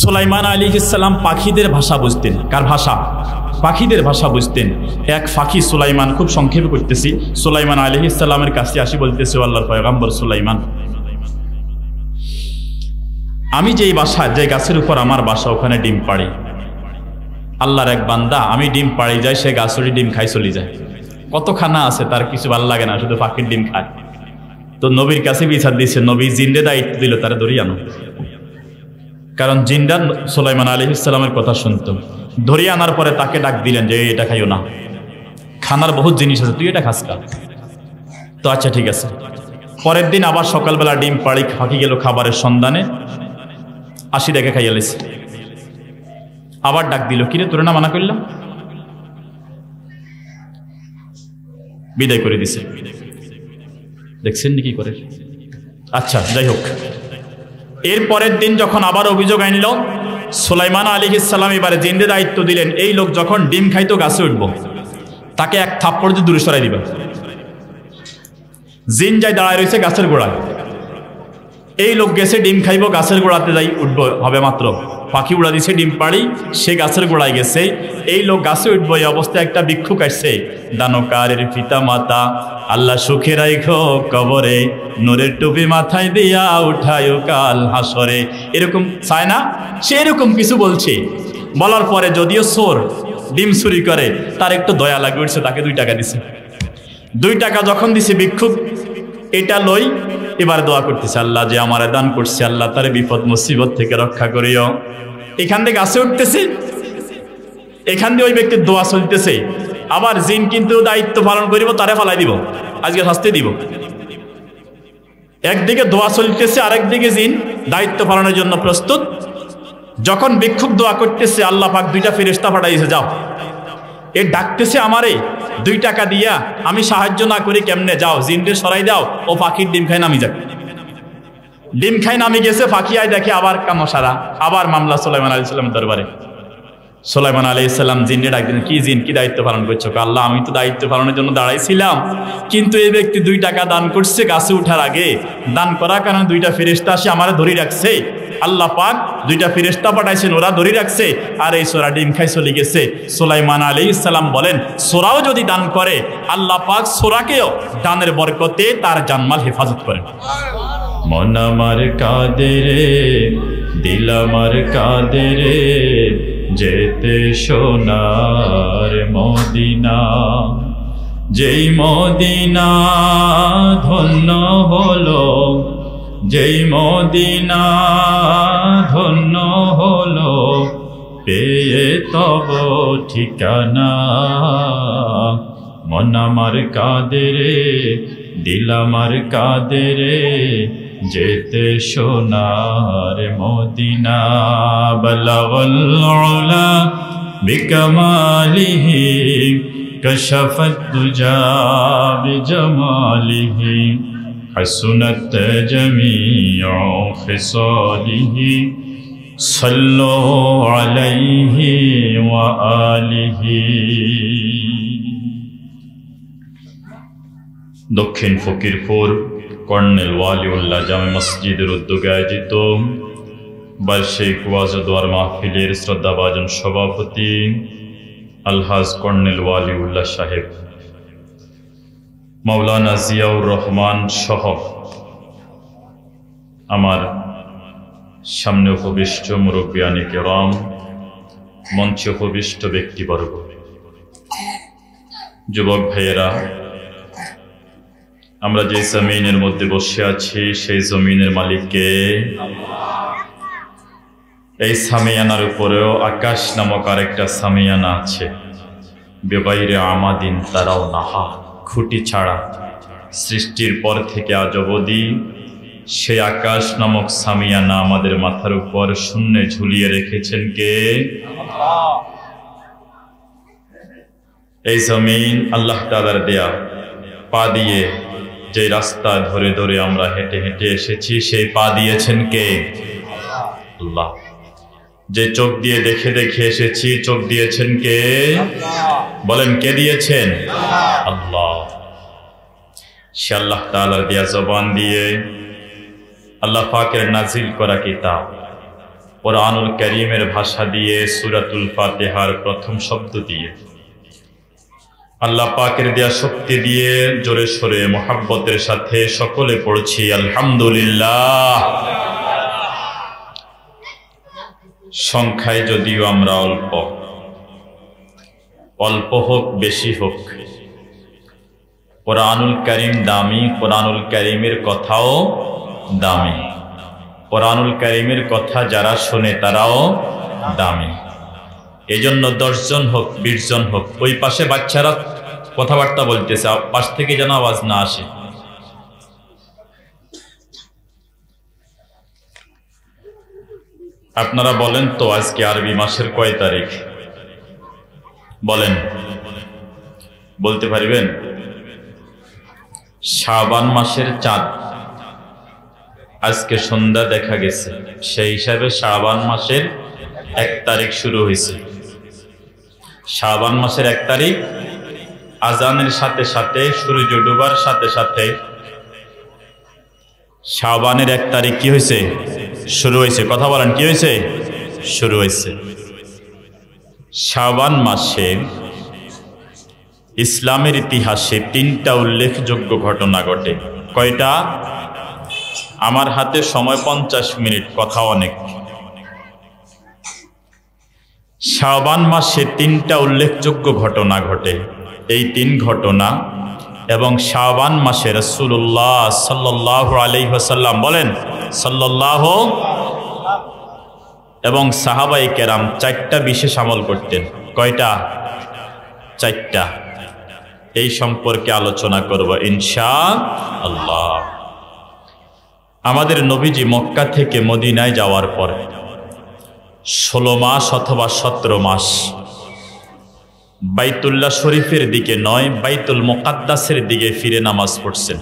সুলাইমান আলাইহিস সালাম পাখিদের ভাষা বুঝতেন। কার ভাষা? পাখিদের ভাষা বুঝতেন। এক পাখি সুলাইমান, খুব সংক্ষেপে করতেছি, সুলাইমান আলাইহিস সালামের কাছে আসি বলতেছে, আল্লাহর পয়গম্বর সুলাইমান, আমি যেই বাসা, যে গাছের উপর আমার বাসা, ওখানে ডিম পাড়ি। আল্লাহর এক বান্দা, আমি ডিম পাড়ি যাই, সে গাছড়ি ডিম খাই চলে যায়। কত খানা আছে, তার কিছু ভালো লাগে না, শুধু পাখির ডিম খায়। তো নবীর কাছে বিচার দিচ্ছে, নবী জিন্দে দায়িত্ব দিল, তারা ধরি আনো। কারণ জিন্দা সুলাইমান আলাইহিস সালামের কথা শুনতো। ধরিয়ে আনার পরে তাকে ডাক দিলেন যে এটা খাইও না, খানার বহুত জিনিস আছে, তুই এটা খাস কা? তো আচ্ছা ঠিক আছে। পরের দিন আবার সকালবেলা ডিম পাড়ি ফাঁকি গেল খাবারের সন্ধানে, আসি দেখে খাইয়া লেছে। আবার ডাক দিল, কিরে তোরে না মানা করলাম? বিদায় করে দিছে। দেখছেন কি করে? আচ্ছা যাই হোক, এর পরের দিন যখন আবার অভিযোগ আনল, সুলাইমান আলাইহিস সালাম এবারে জিন্দে দায়িত্ব দিলেন, এই লোক যখন ডিম খাইতো গাছে উঠব, তাকে এক থাপ্পড় দিয়ে দূরে সরাই দিবা। জিন যাই দাঁড়ায় রয়েছে গাছের গোড়ায়, এই লোক গেছে ডিম খাইব, গাছের গোড়াতে যাই উঠব হবে মাত্র, পাখি উড়া দিছে ডিম পাড়ি, সে গাছের গোড়ায় গেছে, এই লোক গাছে উঠব, এই অবস্থায় একটা ভিক্ষুক আসছে, দানকারের পিতা মাতা আল্লাহ সুখে রাইখো কবরে, নূরের টুপি মাথায় দিয়া উঠায় কাল হাসরে, এরকম চায় না? সে এরকম কিছু বলছে। বলার পরে যদিও চোর, ডিম চুরি করে, তার একটু দয়া লাগে উঠছে, তাকে 2 টাকা দিছে। 2 টাকা যখন দিছে, ভিক্ষুক এটা লই এবার দোয়া করতেছে, আল্লাহ যে আমারে দান করছে, আল্লাহ তারে বিপদ মুসিবত থেকে রক্ষা করিও। এখান থেকে গাছে উঠতেছে, এখান দিয়ে ওই ব্যক্তির দোয়া চলতেছে। আবার জিন কিন্তু দায়িত্ব পালন করিব, তারে ফালাই দিব, আজকে শাস্তি দিব। একদিকে দোয়া চলতেছে, আরেকদিকে জিন দায়িত্ব পালনের জন্য প্রস্তুত। যখন ভিক্ষুক দোয়া করতেছে, আল্লাহ পাক 2টা ফেরেশতা পাঠাইছে, যাও, এ ডাকতেছে আমারে 2 টাকা দিয়া, আমি সাহায্য না করি কেমনে, যাও জিনকে সরাই দাও, ও পাখির ডিম খাই নামি যাক। ডিম খাই নামি গেছে, পাখি আয় দেখে আবার কামসারা, আবার মামলা সুলাইমান আলাইহিস সালামের দরবারে। সুলাইমান আলাইহিস সালাম জিনকে ডাক দিলেন, কি জিন, কি দায়িত্ব পালন করছো? আল্লাহ আমি তো দায়িত্ব পালনের জন্য দাঁড়াইছিলাম, কিন্তু এই ব্যক্তি 2 টাকা দান করছে গাছে উঠার আগে, দান করার কারণে 2টা ফেরেশতা আসে আমারে ধরে রাখছে, আল্লাহ পাক 2টা ফেরেশতা পাঠাইছেন, ওরা ধরে রাখছে, আর এই সোরা ডিম খাই চলে গেছে। সুলাইমান আলাইহিস সালাম বলেন, সোরাও যদি দান করে, আল্লাহ পাক সোরাকেও দানের বরকতে তার জানমাল হেফাজত করেন। মন আমার কাঁদে রে, দিল আমার কাঁদে রে, যেতে সোনার মদিনা, যেই মদিনা ধন্য হলো, যেই মদিনা ধন্য হলো, পেয়ে তব ঠিকানা। মন আমার কাঁদে রে, দিল আমার কাঁদে রে, যেতে সোনার মদিনা। বলাগল উলা বিকমালিহি, কশফত দুজা বিজমালিহি, حسنت جميع خصاله, صلوا عليه وآله। দক্ষিণ ফকিরপুর কর্নেল ওয়ালিউল্লাহ জামে মসজিদের উদ্যোগে আয়োজিত বার্ষিক ওয়াজ ও দোয়ার মাহফিলের শ্রদ্ধাভাজন সভাপতি আলহাজ কর্নেল ওয়ালিউল্লাহ সাহেব, মাওলানা জিয়াউর রহমান সহ আমার সামনে উপবিষ্ট মুরব্বিয়ানে কেরাম, মঞ্চে উপবিষ্ট ব্যক্তিবর্গ, যুবক ভাইয়েরা, আমরা যে জমিনের মধ্যে বসে আছি সেই জমিনের মালিককে, এই সামিয়ানার উপরেও আকাশ নামক আরেকটা সামিয়ানা আছে, বেগাইরে আমাদিন তারাও নাহা, খুঁটি ছাড়া সৃষ্টির পর থেকে আজ অবধি সেই আকাশ নামক সামিয়ানা আমাদের মাথার উপর শূন্যে ঝুলিয়ে রেখেছেন কে? এই জমিন আল্লাহ তাআলার দেয়া, পা দিয়ে যে রাস্তা ধরে ধরে আমরা হেঁটে হেঁটে এসেছি, সেই পা দিয়েছেন কে? আল্লাহ। যে চোখ দিয়ে দেখে দেখে এসেছি, চোখ দিয়েছেন কে? বলেন কে দিয়েছেন? আল্লাহ। সে আল্লাহ তাআলার দেয়া জবান দিয়ে আল্লাহ পাকের নাজিল করা কিতাব কুরআনুল কারীমের ভাষা দিয়ে সূরাতুল ফাতিহার প্রথম শব্দ দিয়ে আল্লাহ পাকের দেয়া শক্তি দিয়ে জোরে সোরে মুহাব্বতের সাথে সকলে পড়ছি আলহামদুলিল্লাহ। সংখ্যায় যদিও আমরা অল্প হোক বেশি হোক, কুরআনুল কারীম দামি, কুরআনুল কারীমের কথাও দামি, কুরআনুল কারীমের কথা যারা শোনে তারাও দামি। এজন্য 10 জন হোক 20 জন হোক, ওই পাশে বাচ্চারা কথাবার্তা বলতেছে, পাশ থেকে যেন আওয়াজ না আসে। আপনারা বলেন তো আজকে আরবি মাসের কয় তারিখ বলেন, বলতে পারবেন? শাবান মাসের চাঁদ আজকে সন্ধ্যা দেখা গেছে, সেই হিসাবে শাবান মাসের 1 তারিখ শুরু হয়েছে। শাবান মাসের 1 তারিখ আজানের সাথে সাথে, সূর্য ডোবার সাথে সাথে শাবানের 1 তারিখ কি হয়েছে? শুরু হয়েছে। কথা বলেন, কি হয়েছে? শুরু হয়েছে। শাবান মাসে ইসলামের ইতিহাসে 3টা উল্লেখযোগ্য ঘটনা ঘটে। কয়টা? আমার হাতে সময় 50 মিনিট, কথা অনেক। শাবান মাসে 3টা উল্লেখযোগ্য ঘটনা ঘটে। এই 3 ঘটনা এবং শাবান মাসে রাসূলুল্লাহ সাল্লাল্লাহু আলাইহি ওয়াসাল্লাম, বলেন সাল্লাল্লাহু, এবং সাহাবায়ে কেরাম 4টা বিশেষ আমল করতেন। কয়টা? 4টা। এই সম্পর্কে আলোচনা করব ইনশাআল্লাহ। আমাদের নবীজি মক্কা থেকে মদিনায় যাওয়ার পরে 16 মাস অথবা 17 মাস বাইতুল্লাহ শরীফের দিকে নয়, বাইতুল মুকাদ্দাসের দিকে ফিরে নামাজ পড়ছেন।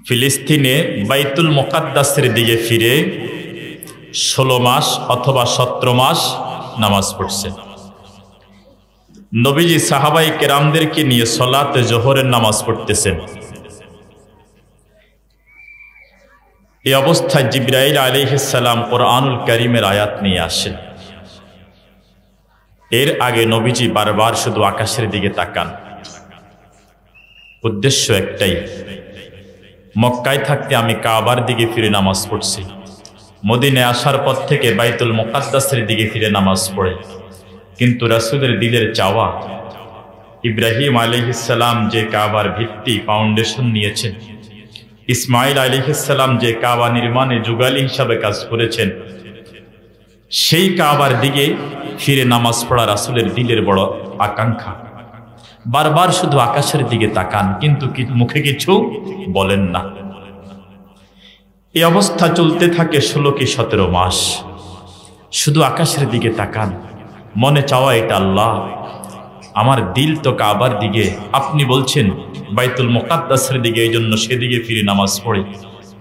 ফিলিস্তিনে বাইতুল মুকাদ্দাসের দিকে ফিরে 16 মাস অথবা 17 মাস নামাজ পড়ছেন। নবীজি সাহাবায়ে কেরামদেরকে নিয়ে সালাতে জোহরের নামাজ পড়তেছেন। এই অবস্থায় জিবরাইল আলাইহিস সালাম কুরআনুল কারীমের আয়াত নিয়ে আসেন। এর আগে নবীজি বারবার শুধু আকাশের দিকে তাকান। উদ্দেশ্য একটাই, মক্কায় থাকতে আমি কাবার দিকে ফিরে নামাজ পড়ছি, মদিনায় আসার পর থেকে বাইতুল মুকাদ্দাসের দিকে ফিরে নামাজ পড়ে। কিন্তু রাসূলের দিলের চাওয়া, ইব্রাহিম আলাইহিস সালাম যে কাবার ভিত্তি ফাউন্ডেশন নিয়েছেন, ইসমাইল আলাইহিস সালাম যে কাবা নির্মাণে যুগালি হিসাবে কাজ করেছেন, সেই কাবার দিকে ফিরে নামাজ পড়া রাসূলের দিলের বড় আকাঙ্ক্ষা। বারবার শুধু আকাশের দিকে তাকান, কিন্তু মুখে কিছু বলেন না। এই অবস্থা চলতে থাকে 16 কি 17 মাস। শুধু আকাশের দিকে তাকান, মনে চাওয়া এটা, আল্লাহ আমার দিল তো কাবার দিকে, আপনি বলছেন বাইতুল মুকাদ্দাসের দিকে, এই জন্য সেদিকে ফিরে নামাজ পড়ে,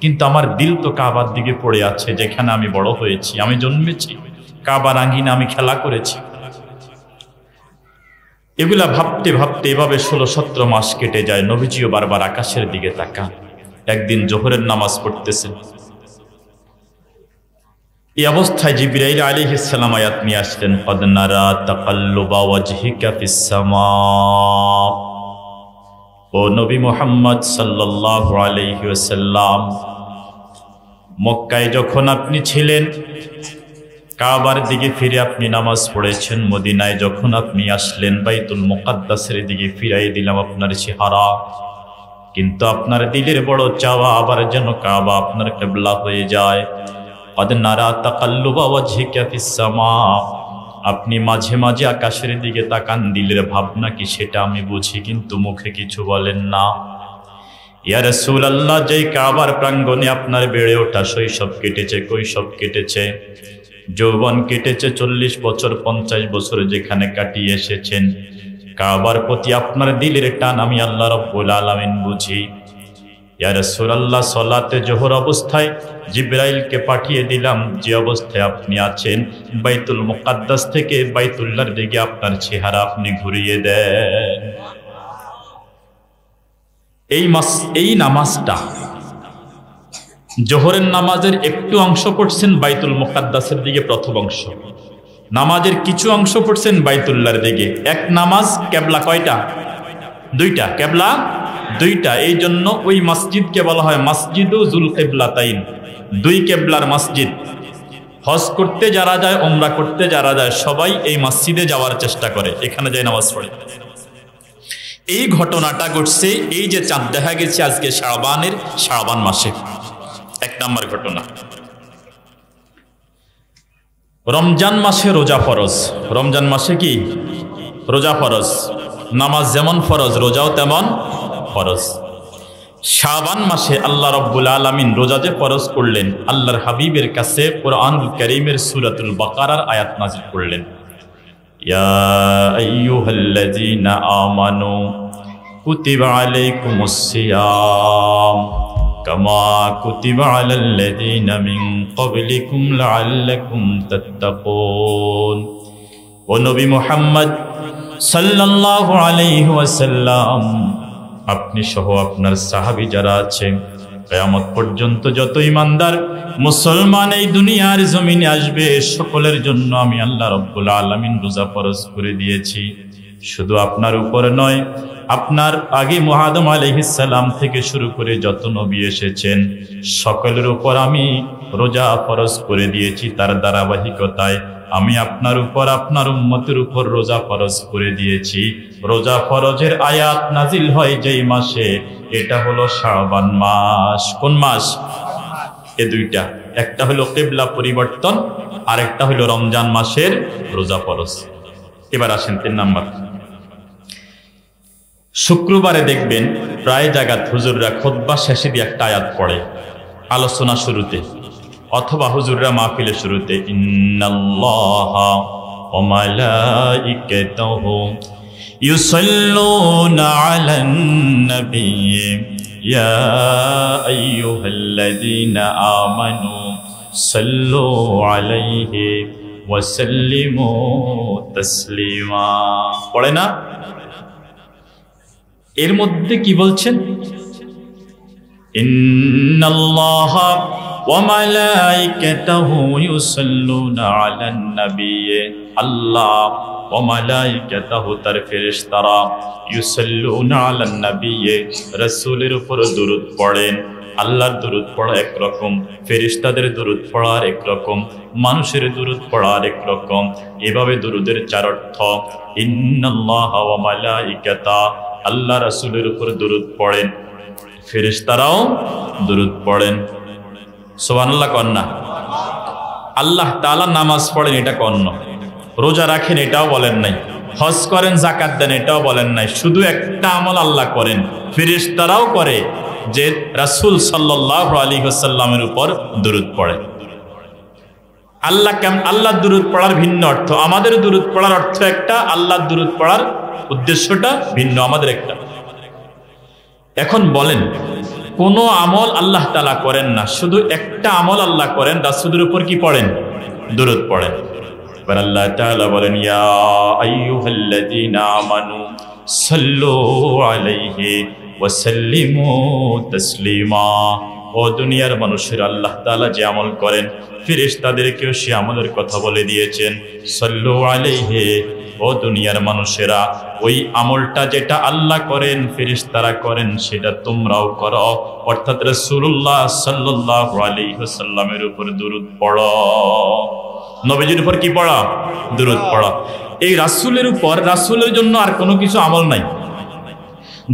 কিন্তু আমার দিল তো কাবার দিকে পড়ে আছে, যেখানে আমি বড় হয়েছি, আমি জন্মেছি, কাবার আঙ্গিনে আমি খেলা করেছি। এগুলা ভাবতে ভাবতে এভাবে 16-17 মাস কেটে যায়। নবীজিও বারবার আকাশের দিকে তাকান। একদিন জোহরের নামাজ পড়তেছেন, এই অবস্থায় জিবরাইল আলাইহিস সালাম আয়াত নিয়ে আসলেন, ক্বাদ নারা তাকাল্লুবা ওয়াজহিকা ফিস সামা। ও নবী মুহাম্মদ সাল্লাল্লাহু আলাইহি ওয়াসাল্লাম, মক্কায় যখন আপনি ছিলেন কাবার দিকে ফিরে আপনি নামাজ পড়েছেন, মদিনায় যখন আপনি আসলেন বাইতুল মুকাদ্দাসের দিকে ফিরাই দিলাম আপনার চেহারা, কিন্তু আপনার দিলের বড় চাওয়া আবার যেন কাবা আপনার কিবলা হয়ে যায়। ক্বাদ নারা তাকাল্লুবা ওয়াজহিকা ফিস সামা, আপনি মাঝে মাঝে আকাশের দিকে তাকান, দিলের ভাবনা কি সেটা আমি বুঝি, কিন্তু মুখে কিছু বলেন না। ইয়া রাসূলুল্লাহ, যেই কাবার প্রাঙ্গণে আপনার বেড়ে ওঠা শৈশব কেটেছে, কৈশোর কেটেছে, যৌবন কেটেছে, 40 বছর 50 বছর যেখানে কাটিয়ে এসেছেন, কাবার প্রতি আপনার দিলের টান আমি আল্লাহ রাব্বুল আলামিন বুঝি। ইয়া রাসূলুল্লাহ, সালাতে জোহর অবস্থায় জিবরাইলকে পাঠিয়ে দিলাম, যে অবস্থায় আপনি আছেন বাইতুল মুকাদ্দাস থেকে বাইতুল্লাহর দিকে আপনার চেহারা আপনি ঘুরিয়ে দেন। এই নামাজটা জোহরের নামাজের একটু অংশ পড়ছেন বাইতুল মুকাদ্দাসের দিকে, প্রথম অংশ। নামাজের কিছু অংশ পড়ছেন বাইতুল্লাহর দিকে। এক নামাজ কেবলা কয়টা? দুইটা। কেবলা দুইটা। এই জন্য ওই মসজিদকে বলা হয় মসজিদু যুল কিবলাতাইন, দুই কেবলার মসজিদ। হজ করতে যারা যায়, উমরা করতে যারা যায়, সবাই এই মসজিদে যাওয়ার চেষ্টা করে, এখানে যায় নামাজ পড়ে। এই ঘটনাটা ঘটছে, এই যে চাঁদ দেখা গেছে আজকে শাবান মাসে, এক নম্বর ঘটনা। রমজান মাসে রোজা ফরজ। রমজান মাসে কি রোজা ফরজ? নামাজ যেমন ফরজ, রোজাও তেমন ফরজ। শাবান মাসে আল্লাহ রাব্বুল আলামিন রোজা যে ফরজ করলেন, আল্লাহর হাবিবের কাছে কুরআনুল কারীমের সূরাতুল বাকারার আয়াত নাযিল করলেন, ইয়া আইয়ুহাল্লাযীনা আমানু কুতিবা আলাইকুমুস সিয়াম কামা কুতিবা আলাল্লাযীনা মিন ক্বাবলিকুম লাআল্লাকুম তাত্তাকুন। ও নবী মুহাম্মদ সাল্লাল্লাহু আলাইহি ওয়াসাল্লাম, আপনি সহ আপনার সাহাবী যারা আছে, কিয়ামত পর্যন্ত যত ঈমানদার মুসলমান এই দুনিয়ার জমিনে আসবে, সকলের জন্য আমি আল্লাহ রাব্বুল আলামিন রোজা ফরজ করে দিয়েছি। শুধু আপনার উপর নয়, আপনার আগে আদম আলাইহিস সালাম থেকে শুরু করে যত নবী এসেছেন সকলের উপর আমি রোজা ফরজ করে দিয়েছি। তার ধারাবাহিকতায় আমি আপনার উপর, আপনার উম্মতের উপর রোজা ফরজ করে দিয়েছি। রোজা ফরজের আয়াত নাজিল হয় যেই মাসে, এটা হলো শাবান মাস। কোন মাস? এ দুইটা, একটা হলো কিবলা পরিবর্তন, আর একটা হলো রমজান মাসের রোজা ফরজ। এবার আসেন 3 নাম্বার। শুক্রবারে দেখবেন প্রায় জায়গায় হুজুররা খুতবা শেষে দিয়ে একটা আয়াত পড়ে আলোচনা শুরুতে, অথবা হুজুররা মাহফিলের শুরুতে, ইন্নাল্লাহা ওয়া মালাইকাতাহু ইউসাল্লুনা আলান নাবিয়্যি ইয়া আইয়ুহাল্লাযীনা আমানু সাল্লু আলাইহি ওয়া সাল্লিমু তাসলিমা। পড়ে না? এর মধ্যে কি বলছেন? ইন্নাল্লাহা ওয়া মালাইকাতাহু ইউসাল্লুনা আলান নাবিয়্যি, আল্লাহ ওয়া মালাইকাতাহু তার ফেরেশতারা, ইউসাল্লুনা আলান নাবিয়্যি রাসূলের উপর দরুদ পড়েন। আল্লাহর দরুদ পড়া একরকম, ফেরেশতাদের দরুদ পড়া একরকম, মানুষের দরুদ পড়া একরকম। এভাবে দরুদের 4 অর্থ। ইন্নাল্লাহা ওয়া মালাইকাতা, আল্লাহ রাসূলের উপর দরুদ পড়েন, ফেরেশতারাও দরুদ পড়েন। সুবহানাল্লাহ কন্না। আল্লাহ তাআলা নামাজ পড়েন, এটা কন্ন। রোজা রাখেন, এটাও বলেন নাই। হজ করেন, যাকাত দেন, এটাও বলেন নাই। শুধু একটা আমল আল্লাহ করেন, ফেরেশতারাও করে, যে রাসূল সাল্লাল্লাহু আলাইহি ওয়াসাল্লামের উপর দরুদ পড়ে। আল্লাহ দরুদ পড়ার ভিন্ন অর্থ, আমাদের দরুদ পড়ার অর্থ একটা, আল্লাহর দরুদ পড়ার উদ্দেশ্যটা ভিন্ন, আমাদের একটা। এখন বলেন, কোন আমল আল্লাহ তাআলা করেন না, শুধু একটা আমল আল্লাহ করেন, রাসূলের উপর কি পড়েন? দরুদ পড়েন। এবার আল্লাহ তাআলা বলেন, ইয়া আইয়ুহাল্লাযীনা আমানু সাল্লু আলাইহি ওয়া সাল্লিমু তাসলিমা। ও দুনিয়ার মানুষের, আল্লাহ তাআলা যে আমল করেন, ফেরেশতাদেরকেও সে আমলের কথা বলে দিয়েছেন, সাল্লু আলাইহি। ও দুনিয়ার মানুষেরা, ওই আমলটা যেটা আল্লাহ করেন, ফেরেশতারা করেন, সেটা তোমরাও করো, অর্থাৎ রাসূলুল্লাহ সাল্লাল্লাহু আলাইহি ওয়াসাল্লামের উপর দরুদ পড়ো। নবীজির উপর কি পড়া? দরুদ পড়া। এই রাসূলের উপর, রাসূলের জন্য আর কোনো কিছু আমল নাই।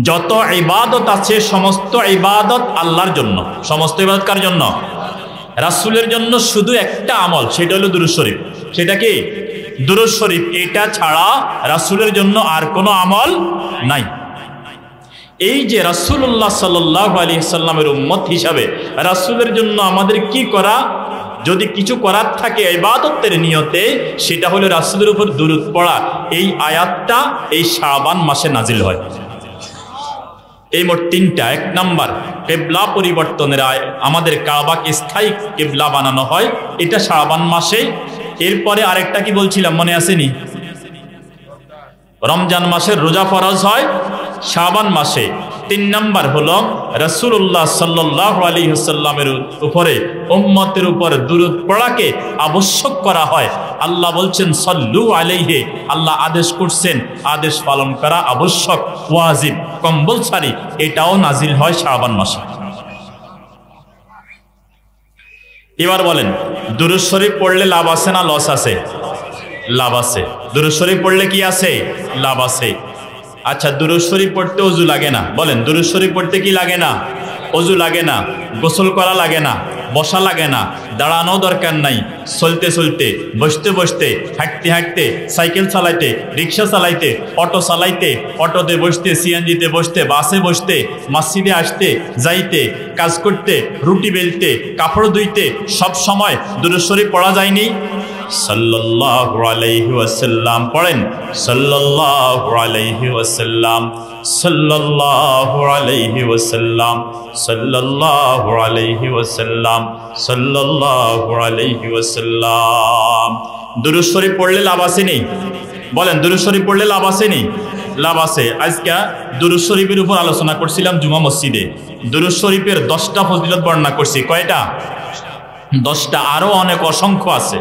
যত ইবাদত আছে সমস্ত ইবাদত আল্লাহর জন্য। সমস্ত ইবাদত কার জন্য? রাসূলের জন্য। শুধু একটা আমল, সেটা হলো দুরূদ শরীফ। সেটা কি? দুরূদ শরীফ। এটা ছাড়া রাসূলের জন্য আর কোনো আমল নাই। এই যে রাসূলুল্লাহ সাল্লাল্লাহু আলাইহি সাল্লামের উম্মত হিসাবে রাসূলের জন্য আমাদের কি করা? যদি কিছু করার থাকে ইবাদতের নিয়তে, সেটা হলো রাসূলের উপর দুরূদ পড়া। এই আয়াতটা এই শাবান মাসে নাজিল হয়। এই মোট 3টা। 1 নাম্বার, কিবলা পরিবর্তনের আমাদের কাবাকে স্থায়ী কিবলা বানানো হয়, এটা শাবান মাসে। এরপরে আরেকটা কি বলছিলাম, মনে আসেনি? রমজান মাসের রোজা ফরজ হয় শাবান মাসে। তিন নাম্বার হলো রাসূলুল্লাহ সাল্লাল্লাহু আলাইহি ওয়াসাল্লামের উপরে উম্মতের উপর দুরূদ পড়াকে আবশ্যক করা হয়। আল্লাহ বলছেন সাল্লু আলাইহি, আল্লাহ আদেশ করছেন, আদেশ পালন করা আবশ্যক, ওয়াজিব, কম্পালসরি। এটাও নাজিল হয় শাবান মাসে। এবার বলেন, দুরূদ শরীফ পড়লে লাভ আছে না লস আছে? লাভ আছে। দুরূদ শরীফ পড়লে কি আছে? লাভ আছে। আচ্ছা, দুরূদ শরীফ পড়তে ওযু লাগে না? বলেন, দুরূদ শরীফ পড়তে কি লাগে না? ওযু লাগে না, গোসল করা লাগে না, বসা লাগে না, দাঁড়ানো দরকার নাই, চলতে চলতে, বসতে বসতে, হাঁটতে হাঁটতে, সাইকেল চালাইতে, রিক্সা চালাইতে, অটো চালাইতে, অটোতে বসতে, সিএনজিতে বসতে, বাসে বসতে, মসজিদে আসতে যাইতে, কাজ করতে, রুটি বেলতে, কাপড় ধুইতে, সব সময় দুরূদ শরীফ পড়া যায়নি? সাল্লাল্লাহু আলাইহি ওয়াসাল্লাম পড়েন, সাল্লাল্লাহু আলাইহি ওয়াসাল্লাম, সাল্লাল্লাহু আলাইহি ওয়াসাল্লাম, সাল্লাল্লাহু আলাইহি ওয়াসাল্লাম, সাল্লাল্লাহু আলাইহি ওয়াসাল্লাম। দুরূদ শরীফ পড়লে লাভ আছে নেই? বলেন, দুরূদ শরীফ পড়লে লাভ আছে নেই? লাভ আছে। আজকে দুরূদ শরীফের উপর আলোচনা করছিলাম জুমা মসজিদে। দুরূদ শরীফের 10টা ফজিলত বর্ণনা করছি। কয়টা? 10টা। আরো অনেক অসংখ্য আছে,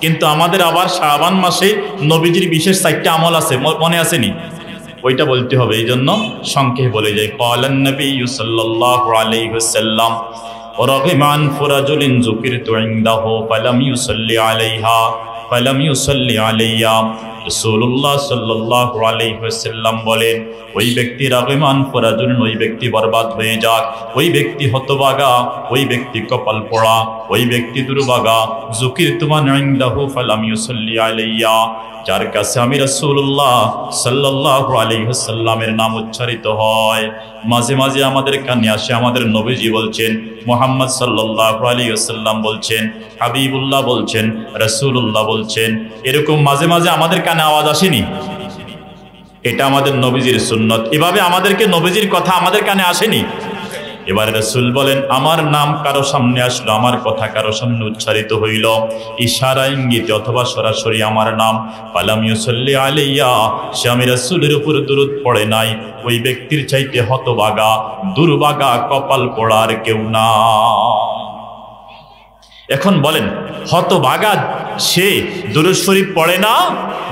কিন্তু আমাদের আবার শাবান মাসে নবীজির বিশেষ 4টা আমল আছে, মনে আসেনি? ওইটা বলতে হবে, এই জন্য সংক্ষেপে বলে যাই। ক্বালান নবিয়্যু সাল্লাল্লাহু আলাইহি ওয়াসাল্লাম রাগিমান ফুরাজুলিন যুকিরতু ইনদাহু ফালাম ইউসাল্লি আলাইহা ফালাম ইউসাল্লি আলাইয়া। রাসূলুল্লাহ সাল্লাল্লাহু আলাইহি ওয়াসাল্লাম বলেন, ওই ব্যক্তি রাগিমান ফুরাজুল, ওই ব্যক্তি বরবাদ হয়ে যাক, ওই ব্যক্তি হতভাগা, ওই ব্যক্তি কপাল পোড়া, ওই ব্যক্তি দুর্ভাগা, যুকিরতু মান ইনদাহু ফালাম ইউসাল্লি আলাইয়া, যার কাছে আমি রাসূলুল্লাহ সাল্লাল্লাহু আলাইহি ওয়াসাল্লামের নাম উচ্চারিত হয়। মাঝে মাঝে আমাদের কানে আসে, আমাদের নবীজি বলছেন, মুহাম্মদ সাল্লাল্লাহু আলাইহি ওয়াসাল্লাম বলছেন, হাবিবুল্লাহ বলছেন, রাসূলুল্লাহ বলছেন, এরকম মাঝে মাঝে আমাদের কানে আওয়াজ আসেনি? এটা আমাদের নবীজির সুন্নত। এভাবে আমাদেরকে নবীজির কথা আমাদের কানে আসেনি। এবার রাসূল বলেন, আমার নাম কারো সামনে আসলো, আমার কথা কারো সামনে উচ্চারিত হইল, ইশারা ইঙ্গিতে অথবা সরাসরি আমার নাম, ফালাম ইউসাল্লি আলাইয়া, সে আমি রাসূলের উপর দুরূদ পড়ে নাই, ওই ব্যক্তির চাইতে হতভাগা, দুর্ভাগা, কপাল পোড়ার কেউ না। এখন বলেন, হতভাগা সে দুরূদ শরীফ পড়ে না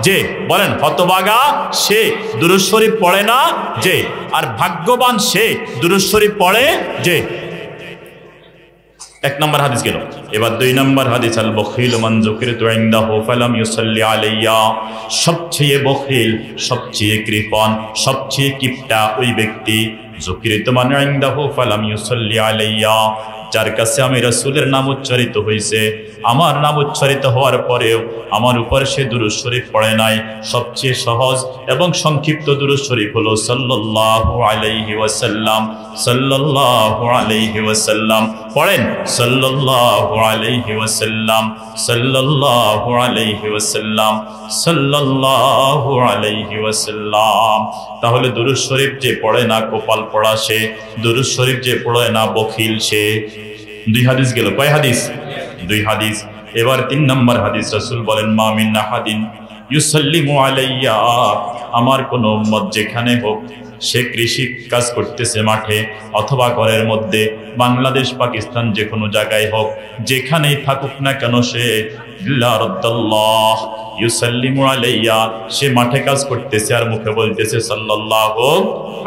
যে? বলেন, হতভাগা সে দুরূদ শরীফ পড়ে না যে, আর ভাগ্যবান সে দুরূদ শরীফ পড়ে যে। 1 নম্বর হাদিস গেল। এবার 2 নম্বর হাদিস, আল বখিল মান যুকিরতু ইনদাহু ফালাম ইউসাল্লি আলাইয়া। সবচেয়ে বখিল, সবচেয়ে কৃপণ, সবচেয়ে কিপটা ওই ব্যক্তি, যুকিরতু মান ইনদাহু ফালাম ইউসাল্লি আলাইয়া, যার কাছে আমি রাসূলের নাম উচ্চারিত হয়েছে, আমার নাম উচ্চারিত হওয়ার পরেও আমার উপর সে দুরূদ শরীফ পড়ে নাই। সবচেয়ে সহজ এবং সংক্ষিপ্ত দুরূদ শরীফ হলো সাল্লাল্লাহু আলাইহি ওয়াসাল্লাম, সাল্লাল্লাহু আলাইহি ওয়াসাল্লাম। পড়েন, সাল্লাল্লাহু আলাইহি ওয়াসাল্লাম, সাল্লাল্লাহু আলাইহি ওয়াসাল্লাম, সাল্লাল্লাহু আলাইহি ওয়াসাল্লাম। তাহলে দুরূদ শরীফ যে পড়ে না কপাল পড়া সে, দুরূদ শরীফ যে পড়ে না বখিল সে। 2 হাদিস গেল। কয় হাদিস? 2 হাদিস। এবার 3 নম্বর হাদিস, রাসূল বলেন, মা মিন আহাদিন ইউসাল্লিমু আলাইয়া, আমার কোন উম্মত যেখানে হোক, সে কৃষি কাজ করতেছে মাঠে অথবা ঘরের মধ্যে, বাংলাদেশ পাকিস্তান যে কোনো জায়গায় হোক, যেখানেই থাকুক না কেন, সে ইল্লা রাদ্দাল্লাহ ইউসাল্লিমু আলাইয়া, সে মাঠে কাজ করতেছে আর মুখে বলতেছে সাল্লাল্লাহু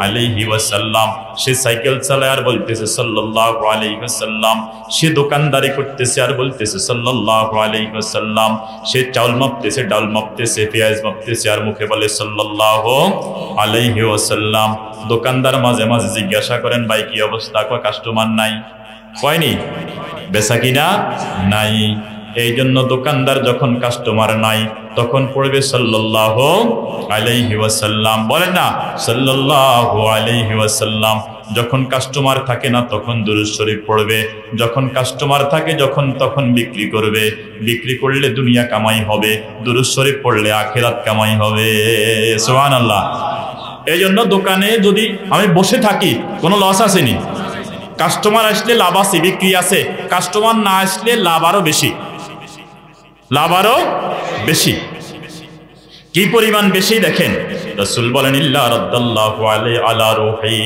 আলাইহি ওয়াসাল্লাম, সে সাইকেল চালায় আর বলতেছে সাল্লাল্লাহু আলাইহি ওয়াসাল্লাম, সে দোকানদারি করতেছে আর বলতেছে সাল্লাল্লাহু আলাইহি ওয়াসাল্লাম, সে চাউল মাপতেছে, ডাল মাপতেছে, পেঁয়াজ মাপতেছে আর মুখে বলে সাল্লাল্লাহু আলাইহি ওয়াসাল্লাম। দোকানদার মাঝে মাঝে জিজ্ঞাসা করেন, ভাই কি অবস্থা? কয়, কাস্টমার নাই। কয়নি? বেচা কিনা নাই। এই জন্য দোকানদার যখন কাস্টমার নাই তখন পড়বে সাল্লাল্লাহু আলাইহি ওয়াসাল্লাম। বলেন না, সাল্লাল্লাহু আলাইহি ওয়াসাল্লাম। যখন কাস্টমার থাকে না তখন দুরূদ শরীফ পড়বে, যখন কাস্টমার থাকে যখন তখন বিক্রি করবে, বিক্রি করলে দুনিয়া কামাই হবে, দুরূদ শরীফ পড়লে আখিরাত কামাই হবে। সুবহানাল্লাহ। এই জন্য দোকানে যদি আমি বসে থাকি কোনো লস আসেনি। কাস্টমার আসলে লাভ আছে, বিক্রি আছে। কাস্টমার না আসলে লাভ আরো বেশি, লাভ আরো বেশি। কি পরিমাণ বেশি দেখেন। রাসূল বলেন ইল্লা রাদ্দাল্লাহু আলাইহি আলা রূহি,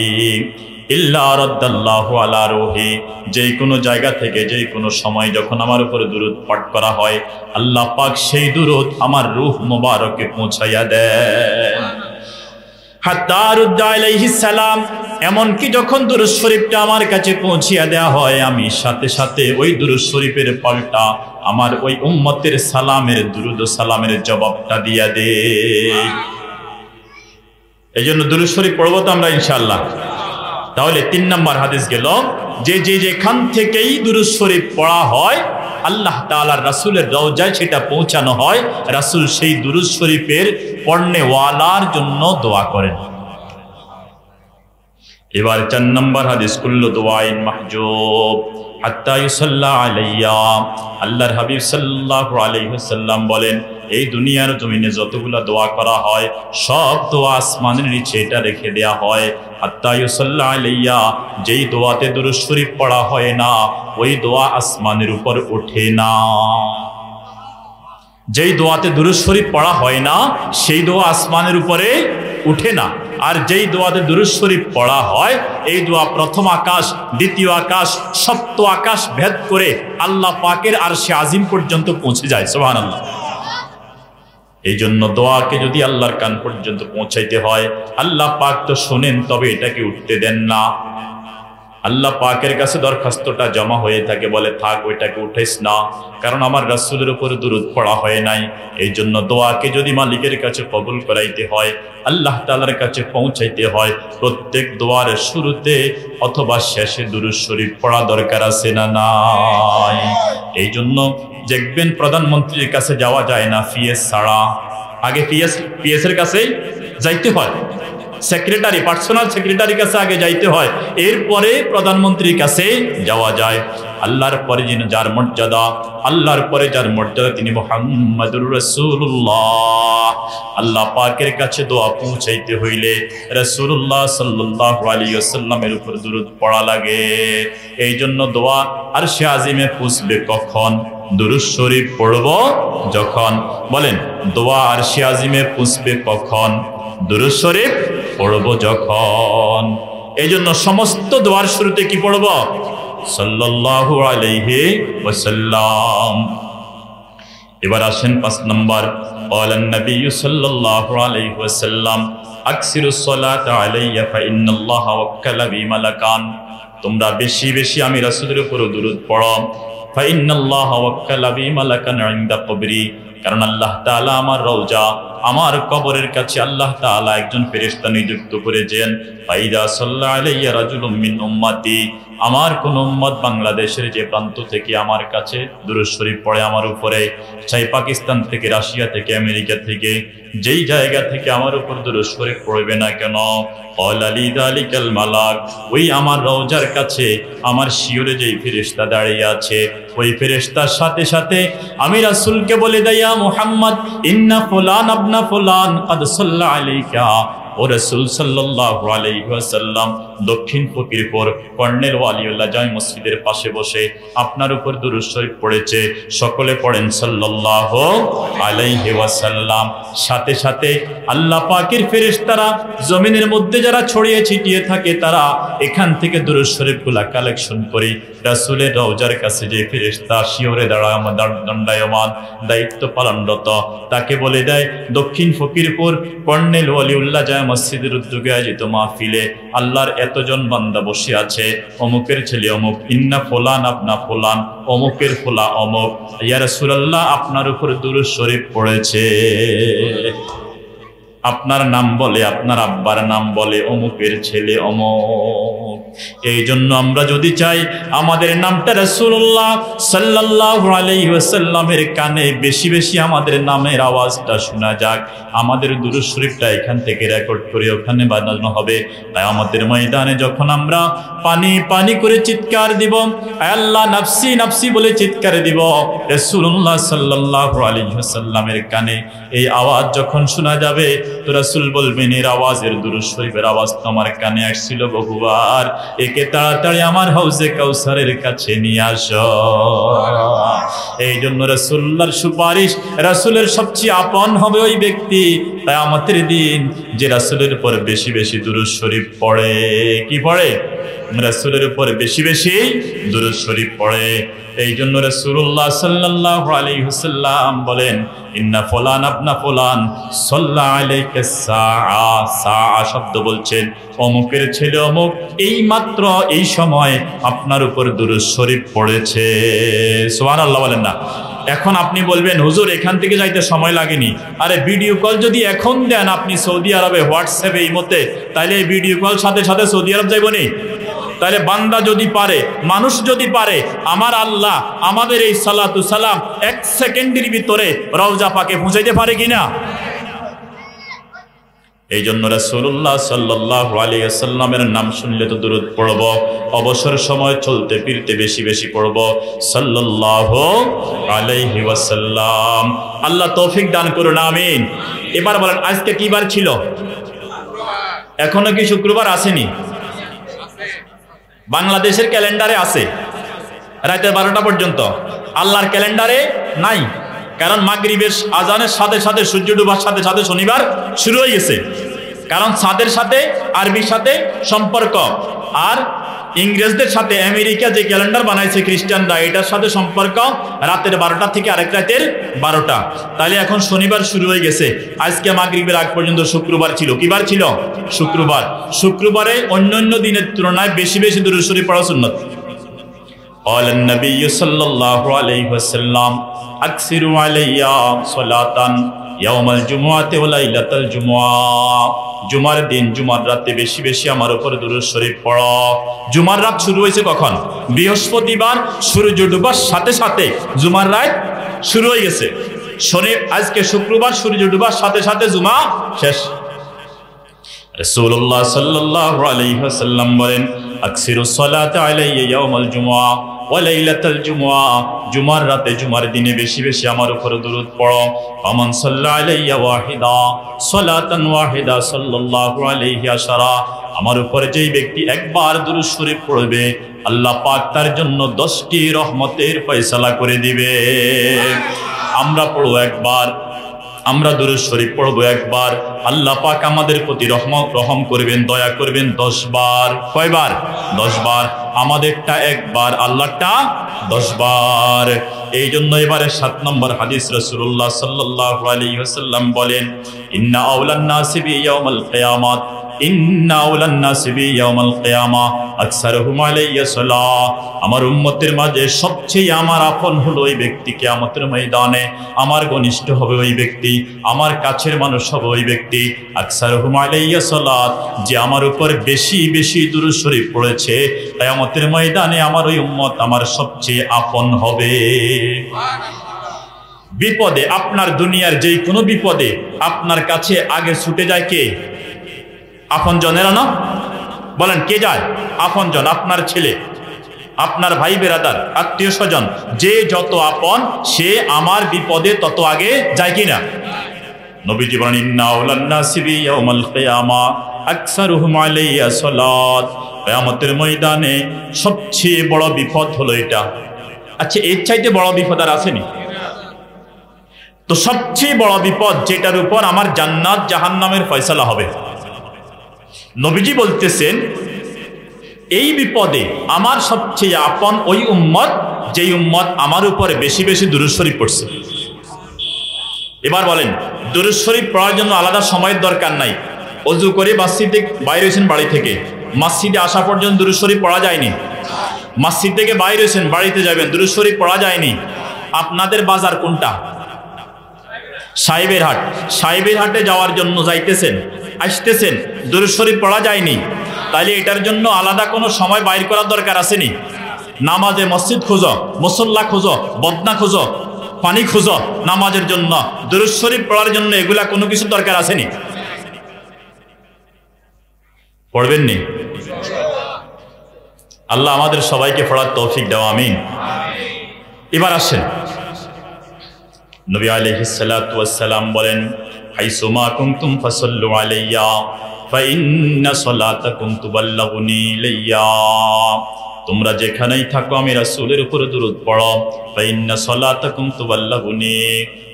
ইল্লা রাদ্দাল্লাহু আলা রূহি, যে কোনো জায়গা থেকে যে কোনো সময় যখন আমার উপরে দুরূদ পাঠ করা হয় আল্লাহ পাক সেই দুরূদ আমার রূহ মুবারকে পৌঁছাইয়া দেন। হাত্তা রুদ্দা আলাইহিস সালাম, এমনকি যখন দুরূদ শরীফটা আমার কাছে পৌঁছিয়া দেওয়া হয় আমি সাথে সাথে ওই দুরূদ শরীফের পাল্টা আমার ওই উম্মতের সালামের দুরূদ ও সালামের জবাবটা দিয়া দেই। এই জন্য দুরূদ শরীফ পড়বো তো আমরা ইনশাআল্লাহ। তাহলে 3 নম্বর হাদিস গেল যে যেখান থেকেই দুরূদ শরীফ পড়া হয় আল্লাহ তাআলার রাসূলের রওজায় সেটা পৌঁছানো হয়, রাসূল সেই দুরূদ শরীফের পড়নেওয়ালার জন্য দোয়া করেন। এবার 4 নম্বর হাদিস, কুল্লু দুআইন মাহজুব হাত্তা ইউসাল্লা আলাইয়া। আল্লাহর হাবিব সাল্লাল্লাহু আলাইহি ওয়াসাল্লাম বলেন এই দুনিয়ার জমিনে যতগুলা দোয়া করা হয় সব দোয়া আসমানের নিচে এটা রেখে দেয়া হয়। হাত্তা ইউসাল্লা আলাইয়া, যেই দোয়াতে দুরূদ শরীফ পড়া হয় না ওই দোয়া আসমানের উপর ওঠে না। যেই দোয়াতে দুরূদ শরীফ পড়া হয় না সেই দোয়া আসমানের উপরে উঠে না। আর যেই দোয়াতে দুরূদ শরীফ পড়া হয় এই দোয়া প্রথম আকাশ, দ্বিতীয় আকাশ, সপ্তম আকাশ ভেদ করে আল্লাহ পাকের আরশে আজিম পর্যন্ত পৌঁছে যায়। সুবহানাল্লাহ। এই জন্য দোয়াকে যদি আল্লাহর কান পর্যন্ত পৌঁছাইতে হয় আল্লাহ পাক তো শোনেন, তবে এটাকে উঠতে দেন না। আল্লাহ পাকের কাছে দরখাস্তটা জমা হয়ে থাকে, বলে থাক ওইটাকে উঠাইস না, কারণ আমার রাসূলের উপরে দুরূদ পড়া হয় নাই। এই জন্য দোয়াকে যদি মালিকের কাছে কবুল করাইতে হয় আল্লাহ তাআলার কাছে পৌঁছাইতে হয় প্রত্যেক দোয়ার শুরুতে অথবা শেষে দুরূদ শরীফ পড়া দরকার আছে না নাই। এই জন্য দেখবেন প্রধানমন্ত্রীর কাছে যাওয়া যায় না পিএস ছাড়া, আগে পিএস এর কাছেই যাইতে হয়, সেক্রেটারি, পার্সোনাল সেক্রেটারির কাছে আগে যাইতে হয়, এরপরে প্রধানমন্ত্রীর কাছে যাওয়া যায়। আল্লাহর পরে যার মর্যাদা, আল্লাহর পরে যার মর্যাদা তিনি মুহাম্মাদুর রাসূলুল্লাহ। আল্লাহ পাকের কাছে দোয়া পৌঁছাইতে হইলে রাসূলুল্লাহ সাল্লাল্লাহু আলাইহি ওয়াসাল্লামের উপর দুরূদ পড়া লাগে। এই জন্য দোয়া আরশে আজিমে পৌঁছবে কখন? দুরূদ শরীফ পড়ব যখন। বলেন দোয়া আরশে আজিমে পৌঁছবে কখন? দুরূদ শরীফ পড়ব যখন। এই জন্য সমস্ত দোয়ার শুরুতে কি পড়ব? সাল্লাল্লাহু আলাইহি ওয়াসাল্লাম। এবার আসেন 5 নম্বর, ক্বালান নবী সাল্লাল্লাহু আলাইহি ওয়াসাল্লাম আকসিরুস সালাতা আলাইয়া ফাইন্নাল্লাহা ওয়াক্কালা বি মালাকান। তোমরা বেশি বেশি আমি রাসূলের উপর দুরূদ পড়ো। ফাইন্নাল্লাহা ওয়াক্কালা বি মালাকান ইনদা কবরি, কারণ আল্লাহ তাআলা আমার রওজা, আমার কবরের কাছে আল্লাহ তাআলা একজন ফেরেশতা নিযুক্ত করেছেন। ফাইদা সাল্লা আলাইয়া রাজুলুম মিন উম্মতি, আমার কোন উম্মত বাংলাদেশের যে প্রান্ত থেকে আমার কাছে দুরূদ শরীফ পড়ে আমার উপরে, চাই পাকিস্তান থেকে, রাশিয়া থেকে, আমেরিকা থেকে, যেই জায়গা থেকে আমার উপর দুরূদ শরীফ পড়বে না কেন, ক্বালা লি যালিকাল মালাক, ওই আমার রওজার কাছে আমার শিয়রে যেই ফেরেশতা দাঁড়িয়ে আছে ওই ফেরেশতার সাথে সাথে আমি রাসূলকে বলে দেই, ইয়া মুহাম্মদ ইন্না ফুলান আবনা ফুলান ক্বাদ সাল্লা আলাইকা। ও রাসূল সাল্লাল্লাহু আলাইহি ওয়াসাল্লাম দক্ষিণ ফকিরপুর কর্নেল ওয়ালিউল্লাহ জামে মসজিদের পাশে বসে আপনার উপর দুরূদ শরীফ পড়েছে, সকলে পড়েন সাল্লাল্লাহু আলাইহি ওয়াসাল্লাম। সাথে সাথে আল্লাহ পাকের ফেরেশতারা জমিনের মধ্যে যারা ছড়িয়ে ছিটিয়ে থাকে তারা এখান থেকে দুরূদ শরীফগুলা কালেকশন করে রাসূলের রওজার কাছে যে ফেরেশতা শিয়রে দণ্ডায়মান দায়িত্ব পালনরত তাকে বলে দেয়, দক্ষিণ ফকিরপুর কর্নেল ওয়ালিউল্লাহ জামে মসজিদের উদ্যোগে আয়োজিত মাহফিলে আল্লাহর এতজন বান্দা বসে আছে, অমুকের ছেলে অমুক, ইন্না ফুলান আপনা ফুলান, অমুকের ফুলা অমুক, ইয়া রাসূলুল্লাহ আপনার উপর দুরূদ শরীফ পড়েছে। আপনার নাম বলে, আপনার আব্বার নাম বলে, অমুকের ছেলে অমুক। এই জন্য আমরা যদি চাই আমাদের নামটা রাসূলুল্লাহ সাল্লাল্লাহু আলাইহি ওয়াসাল্লামের কানে বেশি বেশি আমাদের নামের আওয়াজটা শোনা যাক, আমাদের দুরূদ শরীফটা এখান থেকে রেকর্ড করে ওখানে বানানো হবে। তাই আমাদের ময়দানে যখন আমরা পানি পানি করে চিৎকার দিব, আল্লাহ নাফসি নাফসি বলে চিৎকার দিব, রাসূলুল্লাহ সাল্লাল্লাহু আলাইহি ওয়াসাল্লামের কানে এই আওয়াজ যখন শোনা যাবে তো রাসূল বলবেন, এর আওয়াজের দুরূদ শরীফের আওয়াজ তো আমার কানে আসছিল বহুবার, একে তাড়াতাড়ি আমার হাউজে কাউসারের কাছে নিয়ে আসো। এই জন্য রাসূলুল্লাহর সুপারিশ, রাসূলের সবচেয়ে আপন হবে ওই ব্যক্তি কিয়ামতের দিন যে রাসূলের উপর বেশি বেশি দুরূদ শরীফ পড়ে। কি পড়ে? রাসূলের উপর বেশি বেশি দুরূদ শরীফ পড়ে। এই জন্য রাসূলুল্লাহ সাল্লাল্লাহু আলাইহি ওয়াসাল্লাম বলেন, ইন্না ফুলান আবনা ফুলান সাল্লা আলাইকা সাআ। সাআ শব্দ বলছেন অমুকের ছেলে অমুক এই মাত্র এই সময় আপনার উপর দুরূদ শরীফ পড়েছে। সুবহানাল্লাহ বলেন না? এখন আপনি বলবেন, হুজুর এখান থেকে যাইতে সময় লাগেনি। আরে ভিডিও কল যদি এখন দেন আপনি সৌদি আরবে হোয়াটসঅ্যাপে এই মতে, তাইলে এই ভিডিও কল সাথে সাথে সৌদি আরব যাইবনি? তাহলে বান্দা যদি পারে, মানুষ যদি পারে, আমার আল্লাহ আমাদের এই সালাতু সালাম 1 সেকেন্ডের ভিতরে রওজা পাকে পৌঁছাইতে পারে কিনা? এই জন্য রাসূলুল্লাহ সাল্লাল্লাহু আলাইহি ওয়াসাল্লামের নাম শুনলে তো দুরূদ পড়ব, অবসর সময় চলতে ফিরতে বেশি বেশি পড়ব সাল্লাল্লাহু আলাইহি ওয়াসাল্লাম। আল্লাহ তৌফিক দান করুন, আমিন। এবার বলেন, আজকে কি বার ছিল? এখনো কি শুক্রবার আসেনি? বাংলাদেশের ক্যালেন্ডারে আছে রাতে 12টা পর্যন্ত, আল্লাহর ক্যালেন্ডারে নাই। কারণ মাগরিবের আজানের সাথে সাথে সূর্য ডুবার সাথে সাথে শনিবার শুরু হয়ে গেছে। কারণ চাঁদের সাথে আরবির সাথে সম্পর্ক, আর ইংরেজদের সাথে আমেরিকা যে ক্যালেন্ডার বানাইছে খ্রিস্টানরা, এটার সাথে সম্পর্ক রাতের 12টা থেকে আরেক রাতের 12টা। তাহলে এখন শনিবার শুরু হয়ে গেছে, আজকে মাগরিবের আগ পর্যন্ত শুক্রবার ছিল। কি বার ছিল? শুক্রবার। শুক্রবারে অন্যান্য দিনের তুলনায় বেশি বেশি দুরূদ শরীফ পড়া সুন্নাত। قال النبي صلى الله عليه وسلم اكثروا علي صلاة يوم الجمعة وليلة الجمعة। জুমার দিন জুমার রাতে বেশি বেশি আমার উপর দুরূদ শরীফ পড়ো। জুমার রাত শুরু হয়েছে কখন? বৃহস্পতিবার সূর্য ডুবার সাথে সাথে জুমার রাত শুরু হয়ে গেছে। আজকে শুক্রবার সূর্য ডুবার সাথে সাথে জুমা শেষ। রাসূলুল্লাহ সাল্লাল্লাহু আলাইহি ওয়াসাল্লাম বলেন, আকসিরুস সালাতা আলাইয়া ইয়াউমাল জুমআ ওয়া লাইলাতাল জুমআ। জুমার রাতে জুমার দিনে বেশি বেশি আমার উপর দুরূদ পড়ো। আমান সাল্লা আলাইয়া ওয়াহিদা সালাতান ওয়াহিদা সাল্লাল্লাহু আলাইহি আশারা। আমার উপর যেই ব্যক্তি একবার দুরূদ শরীফ পড়বে, আল্লাহ পাক তার জন্য 10টি রহমতের ফয়সালা করে দিবে। আমরা পড়ব একবার, আমরা দুরূদ শরীফ পড়ব একবার, আল্লাহ পাক আমাদের প্রতি রহম করবেন, দয়া করবেন 10 বার। কয়বার? 10 বার। আমাদেরটা একবার, আল্লাহটা 10 বার। এই জন্য এবারে 7 নম্বর হাদিস, রাসূলুল্লাহ সাল্লাল্লাহু আলাইহি ওয়াসাল্লাম বলেন, ইন্না আউলান নাসি বি ইয়াউমিল কিয়ামাত ইন্না আউলান নাসি বি ইয়াউমিল কিয়ামা আকসারুহুম আলাইয়া সালাহ। আমার উম্মতের মাঝে সবচেয়ে আমার আপন হলো ওই ব্যক্তি, কিয়ামতের ময়দানে আমার ঘনিষ্ঠ হবে ওই ব্যক্তি, আমার কাছের মানুষ হবে ওই ব্যক্তি, আকসারুহুম আলাইয়া সালাত, যে আমার উপর বেশি বেশি দুরূদ শরীফ পড়েছে। কিয়ামতের ময়দানে আমার ওই উম্মত আমার সবচেয়ে আপন হবে। বিপদে, আপনার দুনিয়ার যেই কোনো বিপদে আপনার কাছে আগে ছুটে যায় কে? আপন জনেরা না? বলেন কে যায়? আপন জন, আপনার ছেলে, আপনার ভাই বেরাদার, আত্মীয় স্বজন, যে যত আপন সে আমার বিপদে তত আগে যায় কিনা? নবীজি বলেন, ইন্না আউলান নাসি বি ইয়াউমিল কিয়ামা আকসারুহুম আলাইয়া সালাত। কিয়ামতের ময়দানে সবচেয়ে বড় বিপদ হলো এটা। আচ্ছা, এর চাইতে বড় বিপদ আর আসেনি? তো সবচেয়ে বড় বিপদ যেটার উপর আমার জান্নাত জাহান্নামের ফয়সালা হবে। নবীজি বলতেছেন, এই বিপদে আমার সবচেয়ে আপন ওই উম্মত, যেই উম্মত আমার উপরে বেশি বেশি দুরূদ শরীফ পড়ছে। এবার বলেন, দুরূদ শরীফ পড়ার জন্য আলাদা সময়ের দরকার নাই। ওযু করে মসজিদে বাইরে হয়েছেন, বাড়ি থেকে মসজিদে আসা পর্যন্ত দুরূদ শরীফ পড়া যায়নি। মসজিদ থেকে বাইরে হয়েছেন, বাড়িতে যাবেন, দুরূদ শরীফ পড়া যায়নি। আপনাদের বাজার কোনটা? সাহেবের হাট। সাহেবের হাটে যাওয়ার জন্য যাইতেছেন, আসতেছেন, দুরূদ শরীফ পড়া যায়নি, তাইলে এটার জন্য আলাদা কোনো সময় বাইর করার দরকার আসেনি? নামাজে মসজিদ খোঁজো, মুসল্লা খোঁজো, বদনা খোঁজো, পানি খোঁজো নামাজের জন্য, দুরূদ শরীফ পড়ার জন্য এগুলা কোনো কিছু দরকার আসেনি? পড়বেন নি? আল্লাহ আমাদের সবাইকে পড়ার তৌফিক দাও, আমিন। এবার আসেন, নবী আলাইহিস সালাতু ওয়াস সালাম বলেন, হাইসুমা কুনতুম ফাসাল্লু আলাইয়া ফাইন্না সালাতাকুম তুবাল্লাগুনি ইলাইয়া, তোমরা যেখানেই থাকো আমি রাসূলের উপর দুরূদ পড়ো। ফাইন্না সালাতাকুম তুবাল্লাগুনি,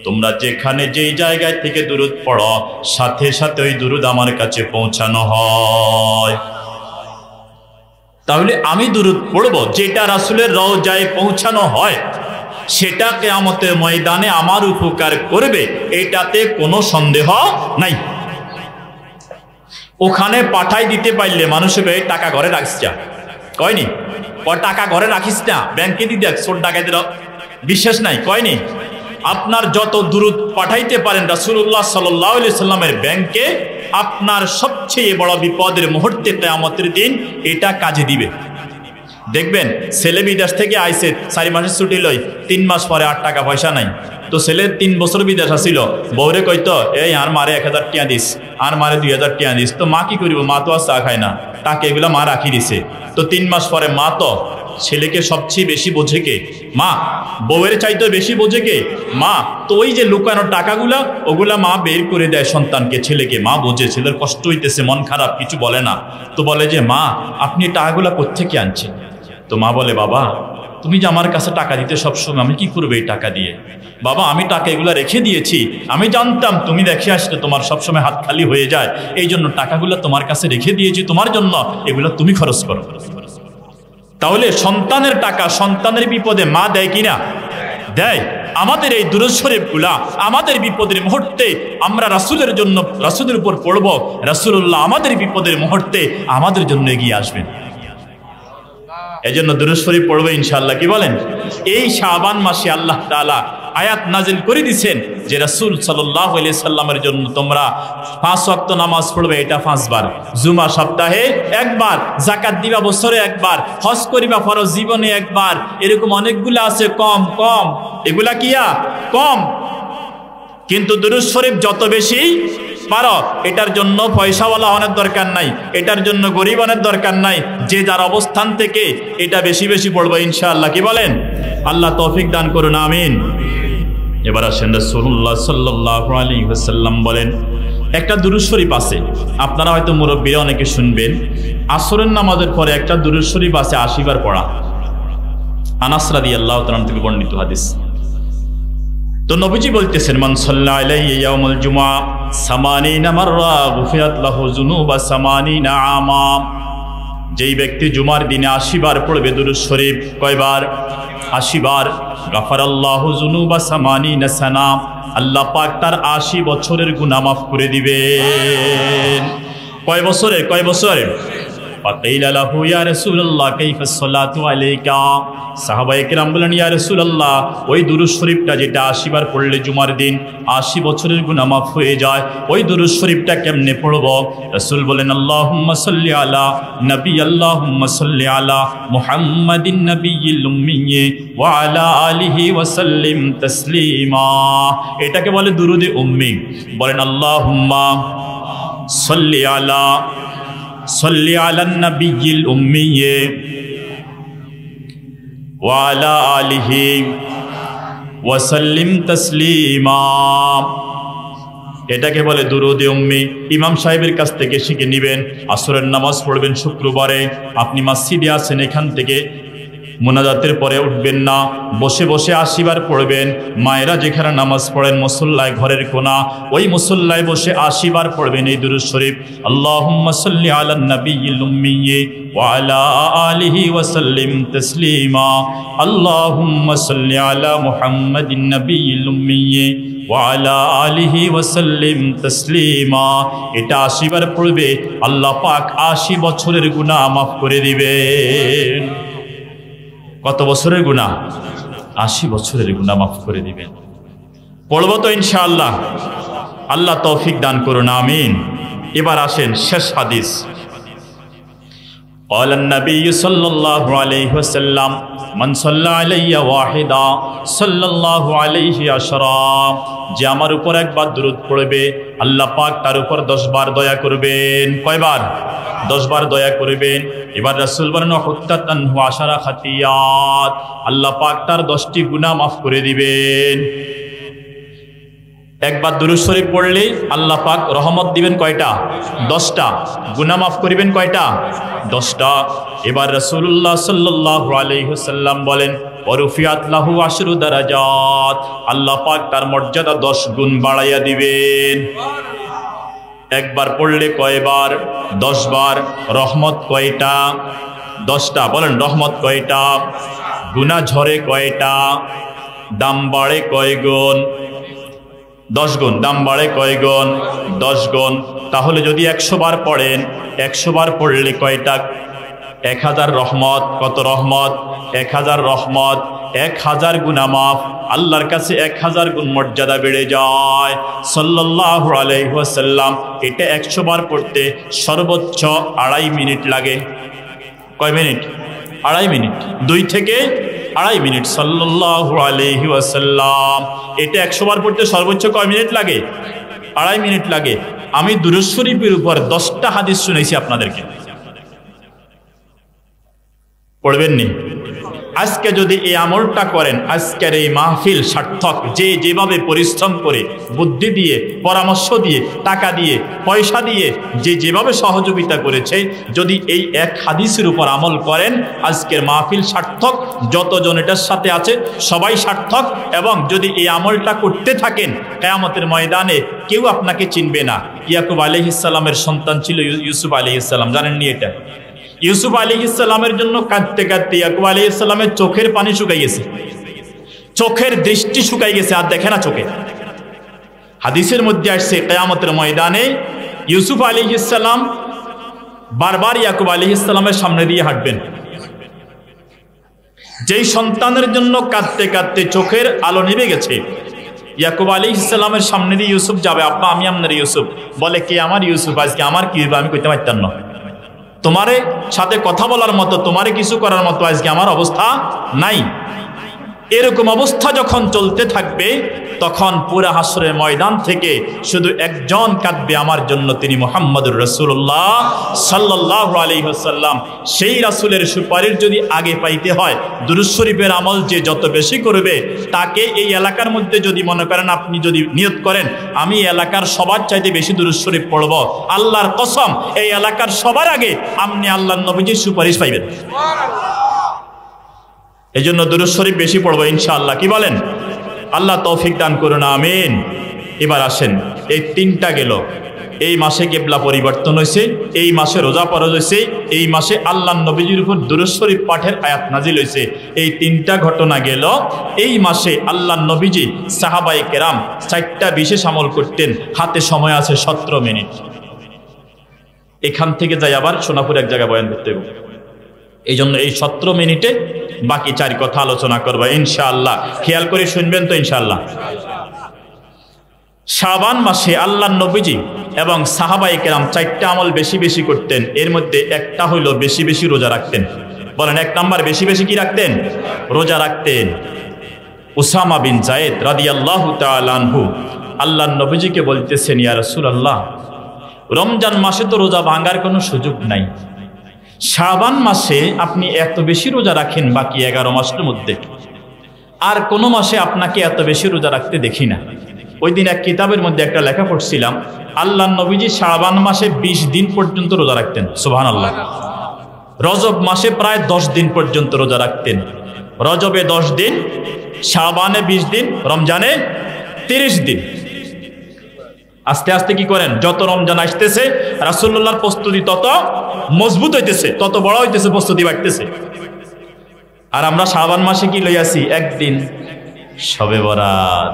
তোমরা যেখানে যেই জায়গায় থেকে দুরূদ পড়ো সাথে সাথে ওই দুরূদ আমার কাছে পৌঁছানো হয়। তাহলে আমি দুরূদ পড়ব, যেটা রাসূলের রওজায় পৌঁছানো হয় সেটা কিয়ামতের ময়দানে আমার উপকার করবে, এটাতে কোনো সন্দেহ নাই। ওখানে পাঠাই দিতে পারলে মানুষকে টাকা ঘরে রাখিস না, কয়নি টাকা ঘরে রাখিস না, ব্যাংকে দিয়ে দেখ চোর ডাকাতের বিশ্বাস নাই, কয়নি আপনার যত দুরূদ পাঠাইতে পারেন রাসূলুল্লাহ সাল্লাল্লাহু আলাইহি সাল্লামের ব্যাংকে, আপনার সবচেয়ে বড় বিপদের মুহূর্তে কিয়ামতের দিন এটা কাজে দিবে। দেখবেন ছেলে বিদেশ থেকে আইছে 4 মাসের ছুটি লই, 3 মাস পরে আর টাকা পয়সা নাই। তো ছেলে 3 বছর বিদেশ আসিল, বউরে কইতো এই আর মারে 1000 টাকা দিস, আর মারে 2000 টাকা দিস। তো মা কি করিব, মা তো আর চা খায় না, টাকা এগুলা মা রাখি দিছে। তো 3 মাস পরে মা তো ছেলেকে সবচেয়ে বেশি বোঝে কে? মা। বউয়ের চাইতে বেশি বোঝে কে? মা। তো ওই যে লুকানো টাকাগুলা ওগুলা মা বের করে দেয় সন্তানকে, ছেলেকে। মা বোঝে ছেলের কষ্ট হইতেছে, মন খারাপ, কিছু বলে না। তো বলে যে মা আপনি টাকাগুলা কোত্থেকে আনছেন? তো মা বলে বাবা তুমি যে আমার কাছে টাকা দিতে সবসময়, আমি কি করবো এই টাকা দিয়ে? বাবা আমি টাকা এগুলা রেখে দিয়েছি, আমি জানতাম তুমি দেখে আসলে তোমার সবসময় হাত খালি হয়ে যায়, এই জন্য টাকাগুলো তোমার কাছে রেখে দিয়েছি তোমার জন্য, এগুলো তুমি খরচ করো। তাহলে সন্তানের টাকা সন্তানের বিপদে মা দেয় কিনা? দেয়। আমাদের এই দুরূদ শরীফগুলা আমাদের বিপদের মুহূর্তে আমরা রাসূলের জন্য, রাসূলের উপর পড়ব, রাসূলুল্লাহ আমাদের বিপদের মুহূর্তে আমাদের জন্য এগিয়ে আসবেন। এজন্য দুরূদ শরীফ পড়বে ইনশাআল্লাহ। কি বলেন? এই শাবান মাসে আল্লাহ তাআলা আয়াত নাজিল করে দিয়েছেন যে রাসূল সাল্লাল্লাহু আলাইহি সাল্লামের জন্য তোমরা 5 ওয়াক্ত নামাজ পড়বে, এটা 5 বার, জুমা সপ্তাহে একবার, যাকাত দিবা বছরে একবার, হজ করিবা ফরজ জীবনে একবার। এরকম অনেকগুলো আছে কম কম, এগুলা কিয়া কম। কিন্তু দুরূদ শরীফ যত বেশি পারো, এটার জন্য পয়সাওয়ালা হওয়ার দরকার নাই, এটার জন্য গরিব হওয়ার দরকার নাই, যে যার অবস্থান থেকে এটা বেশি বেশি পড়বো ইনশাআল্লাহ। কি বলেন? আল্লাহ তৌফিক দান করুন, আমিন। এবার আসেন রাসূলুল্লাহ সাল্লাল্লাহু আলাইহি ওয়াসাল্লাম বলেন, একটা দুরূদ শরীফ আছে, আপনারা হয়তো মুরব্বিরা অনেকে শুনবেন, আসরের নামাজের পরে একটা দুরূদ শরীফ আছে 80 বার পড়া। আনাস রাদিয়াল্লাহু তাআলা থেকে বর্ণিত হাদিস। তো নবীজি বলতেছেন মান সাল্লা আলাইহি ইয়াউমুল জুমআ 80 মাররা গুফিরাত লাহু যুনুবা 80 আমা, যেই ব্যক্তি জুমার দিনে 80 বার পড়বে দুরূদ শরীফ, কয়বার? 80 বার। গাফারাল্লাহু যুনুবা 80 সানা, আল্লাহ পাক তার 80 বছরের গুনাহ মাফ করে দিবেন। কয় বছরের? কয় বছরের? ফাকাইলা লাহু ইয়া রাসূলুল্লাহ কাইফাস সালাতু আলাইকা, সাহাবায়ে কেরাম বলেন ইয়া রাসূলুল্লাহ ওই দুরূদ শরীফটা যেটা 80 বার পড়লে জুমার দিন 80 বছরের গুনাহ মাফ হয়ে যায়, ওই দুরূদ শরীফটা কেমনে পড়ব? রাসূল বলেন আল্লাহুম্মা সাল্লি আলা নবী, আল্লাহুম্মা সাল্লি আলা মুহাম্মাদিন নবিয়্যিল উম্মিয়্যি ওয়া আলা আলিহি ওয়া সাল্লিম তাসলিমা। এটাকে বলে দুরূদে উম্মি। বলেন আল্লাহুম্মা সাল্লি আলা নবিয়্যিল উম্মিয়্যি ওয়া আলা আলিহি ওয়া সাল্লিম তাসলিমা। এটাকে বলে দুরূদে উম্মি। ইমাম সাহেবের কাছ থেকে শিখে নেবেন। আসরের নামাজ পড়বেন শুক্রবারে, আপনি মসজিদে আছেন, এখান থেকে মুনাজাতের পরে উঠবেন না, বসে বসে 80 বার পড়বেন। মায়েরা যেখানে নামাজ পড়েন মুসল্লায়, ঘরের কোনা, ওই মুসল্লায় বসে 80 বার পড়বেন এই দুরূদ শরীফ। আল্লাহুম্মা সাল্লি আলা নবিয়্যিল উম্মিয়্যি ওয়া আলা আলিহি ওয়া সাল্লিম তাসলিমা। আল্লাহুম্মা সাল্লি আলা মুহাম্মাদিন নবিয়্যিল উম্মিয়্যি ওয়া আলা আলিহি ওয়া সাল্লিম তাসলিমা। এটা 80 বার পড়বে, আল্লাহ পাক 80 বছরের গুনাহ মাফ করে দিবেন। কত বছরের গুনাহ? 80 বছরের গুনাহ মাফ করে দিবেন। পড়ব তো ইনশাআল্লাহ। আল্লাহ তৌফিক দান করুন, আমিন। এবার আসেন শেষ হাদিস। قال النبي صلى الله عليه وسلم من صلى علي واحدا صلى الله عليه عشرا, যে আমার উপর একবার দুরূদ পড়বে আল্লাহ পাক তার উপর 10 বার দয়া করবেন। কয়বার? 10 বার দয়া করবেন। এবার রাসূল বলেন হুত্তাতান হু আশারা খাতিয়াত, আল্লাহ পাক তার 10টি গুনাহ মাফ করে দিবেন। একবার দুরূদ শরীফ পড়লেই আল্লাহ পাক রহমত দিবেন কয়টা? 10টা। গুনাহ মাফ করিবেন কয়টা? 10টা। এবার রাসূলুল্লাহ সাল্লাল্লাহু আলাইহি ওয়াসাল্লাম বলেন ওয়ারুফিয়াত লাহু আশরু দারাজাত, আল্লাহ পাক তার মর্যাদা 10 গুণ বাড়াইয়া দিবেন। একবার পড়লে কয়বার? 10 বার। রহমত কয়টা? 10টা। বলেন রহমত কয়টা? গুনাহ ঝরে কয়টা? দাম বাড়ে কয় গুণ? 10 গুণ। দাম বাড়ে কয় গুণ? 10 গুণ। তাহলে যদি 100 বার পড়েন, 100 বার পড়লে কয়টা? 1000 রহমত। কত রহমত? 1000 রহমত। 1000 গুনাহ মাফ। আল্লাহর কাছে 1000 গুণ মর্যাদা বেড়ে যায়। সাল্লাল্লাহু আলাইহি ওয়াসাল্লাম এটা 100 বার পড়তে সর্বোচ্চ 2.5 মিনিট লাগে। কয় মিনিট? 2.5 মিনিট। 2 থেকে 2.5 মিনিট। সাল্লাল্লাহু আলাইহি ওয়াসাল্লাম এটা 100 বার পড়তে সর্বোচ্চ কয় মিনিট লাগে? 2.5 মিনিট লাগে। আমি দুরূদ শরীফের উপর 10টা হাদিস শুনাইছি আপনাদেরকে, পড়বেন নি? আজকে যদি এই আমলটা করেন, আজকের এই মাহফিল সার্থক। যে যেভাবে পরিশ্রম করে, বুদ্ধি দিয়ে, পরামর্শ দিয়ে, টাকা দিয়ে, পয়সা দিয়ে, যে যেভাবে সহযোগিতা করেছে, যদি এই এক হাদিসের উপর আমল করেন, আজকের মাহফিল সার্থক। যতজন এটার সাথে আছে সবাই সার্থক। এবং যদি এই আমলটা করতে থাকেন, কিয়ামতের ময়দানে কেউ আপনাকে চিনবে না। ইয়াকুব আলাইহিস সালামের সন্তান ছিল ইউসুফ আলাইহিস সালাম, জানেননি এটা? ইউসুফ আলাইহিস সালামের জন্য কাঁদতে কাঁদতে ইয়াকুব আলাইহিস সালামের চোখের পানি শুকাই গেছে, চোখের দৃষ্টি শুকাই গেছে, আর দেখে না চোখে। হাদিসের মধ্যে আসছে কিয়ামতের ময়দানে ইউসুফ আলাইহিস সালাম বারবার ইয়াকুব আলাইহিস সালামের সামনে দিয়ে হাঁটবেন। যেই সন্তানের জন্য কাঁদতে কাঁদতে চোখের আলো নিভে গেছে, ইয়াকুব আলাইহিস সালামের সামনে দিয়ে ইউসুফ যাবে, আব্বা আমি আপনার ইউসুফ। বলে কে? আমার ইউসুফ। আজকে আমার কি হবে আমি কইতে পারতাম না। তোমারে সাথে কথা বলার মতো, তোমারে কিছু করার মতো আজকে আমার অবস্থা নাই। এরকম অবস্থা যখন চলতে থাকবে, তখন পুরা হাসরের ময়দান থেকে শুধু একজন কাঁদবে আমার জন্য, তিনি মুহাম্মদুর রাসূলুল্লাহ সাল্লাল্লাহু আলাইহি ওয়াসাল্লাম। সেই রাসূলের সুপারিশ যদি আগে পাইতে হয়, দুরূদ শরীফের আমল যে যত বেশি করবে, তাকে এই এলাকার মধ্যে যদি মনে করেন, আপনি যদি নিয়ত করেন আমি এলাকার সবার চাইতে বেশি দুরূদ শরীফ পড়ব, আল্লাহর কসম এই এলাকার সবার আগে আপনি আল্লাহর নবীজির সুপারিশ পাইবেন। এই জন্য দুরূদ শরীফ বেশি পড়বো ইনশাআল্লাহ। কি বলেন? আল্লাহ তৌফিক দান করুন, আমিন। এবার আসেন, এই 3টা গেল। এই মাসে কিবলা পরিবর্তন হয়েছে, এই মাসে রোজা ফরজ হয়েছে, এই মাসে আল্লাহর নবীজির উপর দুরূদ শরীফ পাঠের আয়াত নাজিল হয়েছে। এই 3টা ঘটনা গেল। এই মাসে আল্লাহর নবীজি সাহাবায়ে কেরাম 4টা বিশেষ আমল করতেন। হাতে সময় আছে 17 মিনিট। এখান থেকে যাই আবার সোনাপুর এক জায়গায় বয়ান করতে হবে। এই জন্য এই 17 মিনিটে বাকি 4 কথা আলোচনা করবো ইনশাআল্লাহ। খেয়াল করে শুনবেন তো ইনশাআল্লাহ। শাবান মাসে আল্লাহর নবীজি এবং সাহাবায়ে কেরাম 4টা আমল বেশি বেশি করতেন। এর মধ্যে একটা হইল বেশি বেশি রোজা রাখতেন। বলেন 1 নাম্বার, বেশি বেশি কি রাখতেন? রোজা রাখতেন। উসামা বিন যায়েদ রাদিয়াল্লাহু তাআলা আনহু আল্লাহর নবীজিকে বলতেছেন, ইয়া রাসূলুল্লাহ, রমজান মাসে তো রোজা ভাঙার কোনো সুযোগ নাই, শাবান মাসে আপনি এত বেশি রোজা রাখেন বাকি 11 মাসের মধ্যে, আর কোনো মাসে আপনাকে এত বেশি রোজা রাখতে দেখি না। ওই দিন এক কিতাবের মধ্যে একটা লেখা পড়ছিলাম, আল্লাহর নবীজি শাবান মাসে 20 দিন পর্যন্ত রোজা রাখতেন। সুবহানাল্লাহ। রজব মাসে প্রায় 10 দিন পর্যন্ত রোজা রাখতেন। রজবে 10 দিন, শাবানে 20 দিন, রমজানে 30 দিন। আস্তে আস্তে কি করেন, যত রমজান আসতেছে রাসূলুল্লাহর প্রস্তুতি তত মজবুত হইতেছে, তত বড় হইতেছে, প্রস্তুতি বাড়তেছে। আর আমরা শাবান মাসে কি লইয়াছি? একদিন শবে বরাত।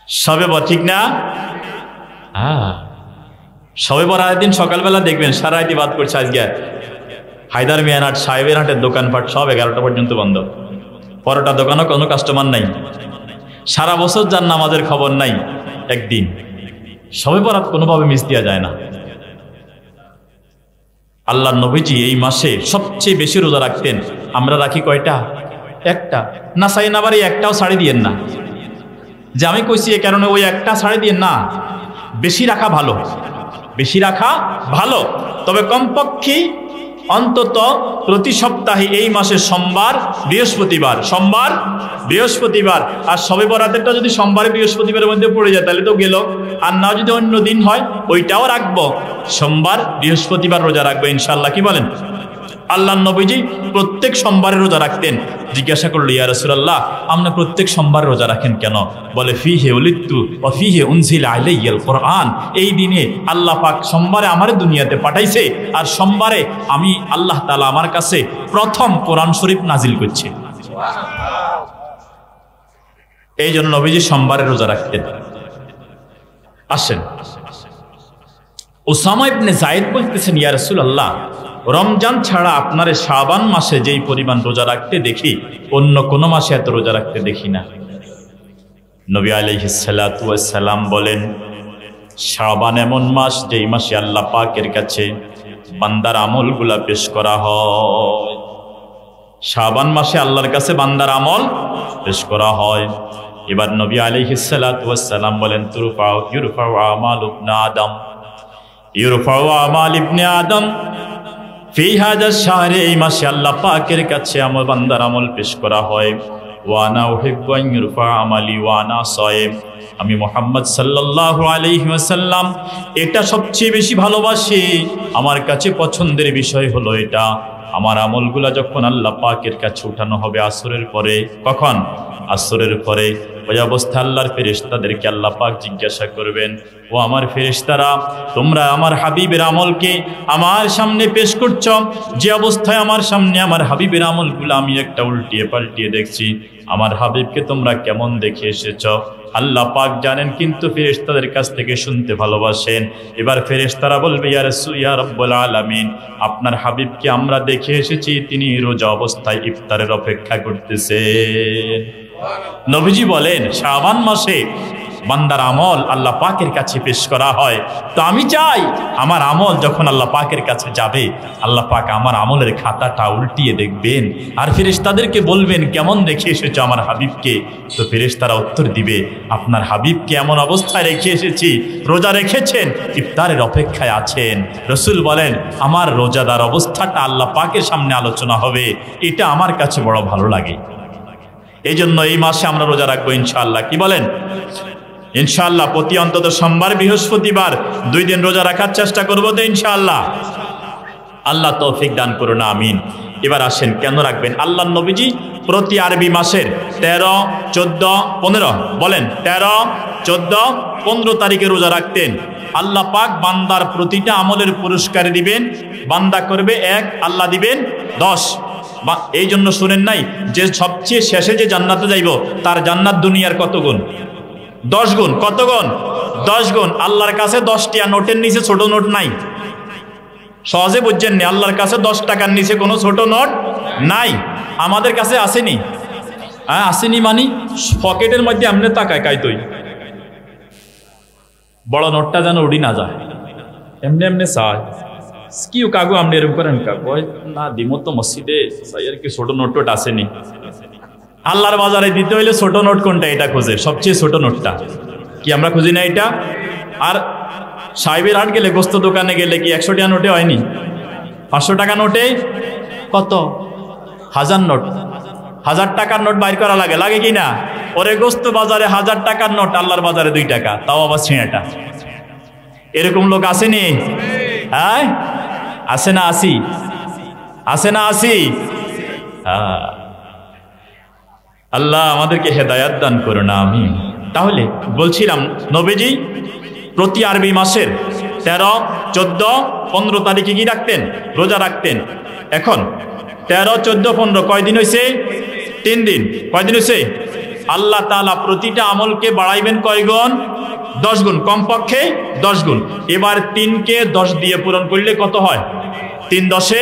শবে বরাত, ঠিক না? শবে বরাতের দিন সকালবেলা দেখবেন সারা রাত ইবাদত করছে। আজকে হায়দার মিয়ানহাট, সাহেবের হাটের দোকানপাট সব 11টা পর্যন্ত বন্ধ। পরোটা দোকানও কোনো কাস্টমার নাই। সারা বছর যার নামাজের খবর নাই, একদিন শবে বরাত কোনোভাবে মিস দেওয়া যায় না। আল্লাহর নবীজি এই মাসে সবচেয়ে বেশি রোজা রাখতেন। আমরা রাখি কয়টা? একটা। না চাই না, আবার এই একটাও ছাড়ি দিয়েন না যে আমি কইছি এ কারণে ওই একটা ছাড়ি দিয়েন না। বেশি রাখা ভালো, বেশি রাখা ভালো, তবে কমপক্ষে অন্তত প্রতি সপ্তাহে এই মাসের সোমবার বৃহস্পতিবার আর শবে বরাতেরটা যদি সোমবারে বৃহস্পতিবারের মধ্যে পড়ে যায় তাহলে তো গেল, আর না যদি অন্য দিন হয় ওইটাও রাখবো, সোমবার বৃহস্পতিবার রোজা রাখবো ইনশাআল্লাহ। কি বলেন? আল্লাহর নবীজি প্রত্যেক সোমবারে রোজা রাখতেন। জিজ্ঞাসা করলো, ইয়া রাসূলুল্লাহ, আপনি প্রত্যেক সোমবার রোজা রাখেন কেন? বলে, ফিহে উলিদতু ওয়া ফিহে উনজিলা আলাইয়াল কোরআন। এই দিনে আল্লাহ পাক সোমবারে আমারে দুনিয়াতে পাঠাইছে, আর সোমবারে আমি আল্লাহ তাআলা আমার কাছে প্রথম কোরআন শরীফ নাজিল করছে। এই জন্য নবীজি সোমবারে রোজা রাখতেন। আসেন, উসামা ইবনে যায়েদ বলতেছেন, ইয়া রাসূলুল্লাহ, রমজান ছাড়া আপনার শাবান মাসে যেই পরিমাণ রোজা রাখতে দেখি, অন্য কোন মাসে এত রোজা রাখতে দেখি না। নবী আলাইহিস সালাতু ওয়াস সালাম বলেন, শাবান এমন মাস যেই মাসে আল্লাহ পাকের কাছে বান্দার আমলগুলা পেশ করা হয়। শাবান মাসে আল্লাহর কাছে বান্দার আমল পেশ করা হয়। এবার নবী আলাইহিস সালাতু ওয়াস সালাম বলেন, ইউরফাউ আমাল ইবনে আদম, ইউরফাউ আমাল ইবনে আদম ফি হাযা শাহরে। এই মাসে আল্লাহ পাকের কাছে আমার বান্দার আমল পেশ করা হয়। ওয়া আনা উহিব্বু আন ইউরফা আমালি ওয়া আনা সায়েম। আমি মুহাম্মদ সাল্লাল্লাহু আলাইহি ওয়াসাল্লাম এটা সবচেয়ে বেশি ভালোবাসি। আমার কাছে পছন্দের বিষয় হলো এটা, আমার আমলগুলা যখন আল্লাহ পাকের কাছে উঠানো হবে আসরের পরে। কখন? আসরের পরে। ওই অবস্থা আল্লাহর ফেরেশতাদেরকে আল্লাহ পাক জিজ্ঞাসা করবেন, ও আমার ফেরেশতারা, তোমরা আমার হাবিবের আমলকে আমার সামনে পেশ করছ, যে অবস্থায় আমার সামনে আমার হাবিবের আমলগুলো আমি একটা উল্টিয়ে পাল্টিয়ে দেখছি, আমার হাবিবকে তোমরা কেমন দেখে এসেছ? আল্লাহ পাক জানেন, কিন্তু ফেরেশতাদের কাছ থেকে শুনতে ভালোবাসেন। এবার ফেরেশতারা বলবে, ইয়া রাব্বুল আলামিন, আপনার হাবিবকে আমরা দেখে এসেছি, তিনি রোজা অবস্থায় ইফতারের অপেক্ষা করতেছেন। নবীজি বলেন, শাবান মাসে বান্দার আমল আল্লাহ পাকের কাছে পেশ করা হয়। তো আমি চাই আমার আমল যখন আল্লাহ পাকের কাছে যাবে, আল্লাহ পাক আমার আমলের খাতাটা উল্টিয়ে দেখবেন, আর ফেরেশতাদেরকে বলবেন, কেমন দেখে এসেছো আমার হাবিবকে? তো ফেরেশতারা উত্তর দিবে, আপনার হাবিবকে এমন অবস্থায় রেখে এসেছি, রোজা রেখেছেন, ইফতারের অপেক্ষায় আছেন। রাসূল বলেন, আমার রোজাদার অবস্থাটা আল্লাহ পাকের সামনে আলোচনা হবে, এটা আমার কাছে বড় ভালো লাগে। এই জন্য এই মাসে আমরা রোজা রাখবো ইনশাআল্লাহ। কি বলেন? ইনশাআল্লাহ প্রতি অন্তত সোমবার বৃহস্পতিবার 2 দিন রোজা রাখার চেষ্টা করবো তো ইনশাআল্লাহ। আল্লাহ তৌফিক দান করুন, আমিন। এবার আসেন, কেন রাখবেন? আল্লাহর নবীজি প্রতি আরবি মাসের 13, 14, 15 বলেন 13, 14, 15 তারিখে রোজা রাখতেন। আল্লাহ পাক বান্দার প্রতিটা আমলের পুরস্কার দিবেন। বান্দা করবে 1, আল্লাহ দিবেন 10। এই জন্য শুনেন নাই যে সবচেয়ে শেষে যে জান্নাতে যাইব তার জান্নাত দুনিয়ার কত গুণ? 10 গুণ। কত গুণ? 10 গুণ। আল্লাহর কাছে 10 টাকা নোটের নিচে ছোট নোট নাই। সহজে বুঝছেন নি? আল্লাহর কাছে 10 টাকার নিচে কোনো ছোট নোট নাই। আমাদের কাছে আসেনি। হ্যাঁ আসেনি, মানি পকেটের মধ্যে এমনি তাকায় কাইতই, বড় নোটটা যেন উড়ি না যায়, এমনি এমনি চায়। কি কাগু আপনি এরকম করেন? কাগু না দিমো তো মসজিদে, আর কি ছোট নোট টোট আসেনি। আল্লাহর বাজারে দিতে হইলে ছোট নোট কোনটা এটা খোঁজে, সবচেয়ে ছোট নোটটা। কি আমরা খুঁজি না এটা? আর সাহেবের হাট গেলে, গোস্ত দোকানে গেলে কি 100 টাকা নোটে হয়নি? 500 টাকা নোটে কত? 1000 নোট। 1000 টাকার নোট বাইর করা লাগে, লাগে কি না? ওরে গোস্ত বাজারে 1000 টাকার নোট, আল্লাহর বাজারে 2 টাকা, তাও আবার ছিঁড়াটা। এরকম লোক আসেনি? হ্যাঁ আসে না? আসি? আসে না? আসি? হ্যাঁ, আল্লাহ আমাদেরকে হেদায়াত দান করুন, আমিন। তাহলে বলছিলাম, নবীজি প্রতি আরবি মাসের 13, 14, 15 তারিখে কি রাখতেন? রোজা রাখতেন। এখন 13, 14, 15 কয়দিন হয়েছে? 3 দিন। কয়দিন হয়েছে? আল্লাহ তাআলা প্রতিটা আমলকে বাড়াইবেন কয় গুণ? 10 গুণ, কমপক্ষে 10 গুণ। এবার 3কে 10 দিয়ে পূরণ করলে কত হয়? 3 10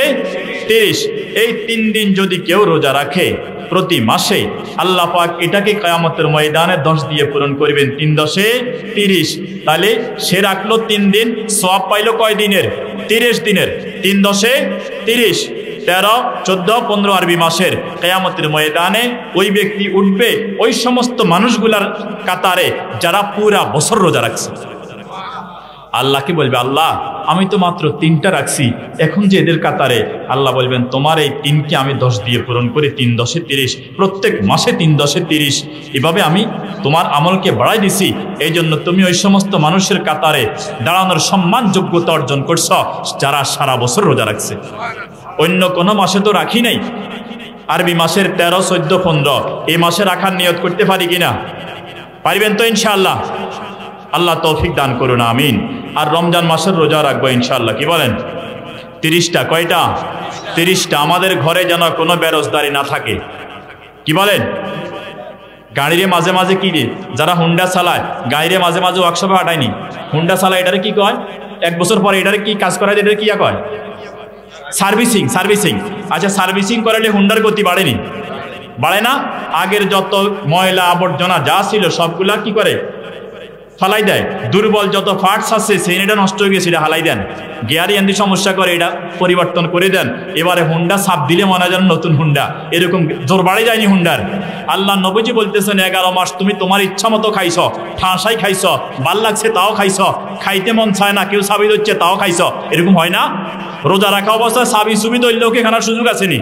30। এই 3 দিন যদি কেউ রোজা রাখে প্রতি মাসে, আল্লাহ পাক এটাকে কিয়ামতের ময়দানে 10 দিয়ে পূরণ করবেন। 3 10 30। তাহলে সে রাখলো 3 দিন, সওয়াব পাইলো কয় দিনের? 30 দিনের। 3 10 30, 13, 14, 15 আরবি মাসের কিয়ামতের ময়দানে ওই ব্যক্তি উঠবে ওই সমস্ত মানুষগুলার কাতারে যারা পুরা বছর রোজা রাখছে। আল্লাহকে বলবে, আল্লাহ আমি তো মাত্র 3টা রাখছি, এখন যে এদের কাতারে, আল্লাহ বলবেন তোমার এই 3কে আমি 10 দিয়ে পূরণ করে 3 × 10 = 30, প্রত্যেক মাসে 3 × 10 = 30, এভাবে আমি তোমার আমলকে বাড়াই দিছি। এই জন্য তুমি ওই সমস্ত মানুষের কাতারে দাঁড়ানোর সম্মান যোগ্যতা অর্জন করছ যারা সারা বছর রোজা রাখছে। অন্য কোনো মাসে তো রাখি নাই। আরবি মাসের 13, 14, 15 এই মাসে রাখার নিয়ত করতে পারি কিনা? পারবেন তো ইনশাআল্লাহ? আল্লাহ তৌফিক দান করুন, আমিন। আর রমজান মাসের রোজা রাখবো ইনশাআল্লাহ। কি বলেন? 30টা। কয়টা? 30টা। আমাদের ঘরে যেন কোনো বেরোজগারি না থাকে। কি বলেন? গাড়িরে মাঝে মাঝে কি রে, যারা হুন্ডা চালায় গাড়িরে মাঝে মাঝে ওয়ার্কশপে হাঁটায়নি, হুন্ডা চালায়, এটারে কি কয়? 1 বছর পরে এটারে কি কাজ করায়? এটারে কি কয়? সার্ভিসিং। সার্ভিসিং। আচ্ছা, সার্ভিসিং করালে হুন্ডার গতি বাড়েনি? বাড়ে না? আগের যত ময়লা আবর্জনা যা ছিল সবগুলা কি করে? ফালাই দেয়। দুর্বল যত পার্টস আছে সেইটা নষ্ট হয়ে গেছে, এটা হালাই দেন। গিয়ারি এন্দি সমস্যা করে, এটা পরিবর্তন করে দেন। এবারে হুন্ডা ছাপ দিলে মনে হয় যেন নতুন হুন্ডা, এরকম জোর বাড়ে যায়নি হুন্ডার। আল্লাহ নবীজি বলতেছেন 11 মাস তুমি তোমার ইচ্ছা মতো খাইছ, ঠাঁসাই খাইছ, ভাল লাগছে তাও খাইছ, খাইতে মন চায় না, কেউ সাবি হচ্ছে তাও খাইছ, এরকম হয় না? রোজা রাখা অবস্থায় সাবি সুবি দইলেও কি খানার সুযোগ আসেনি?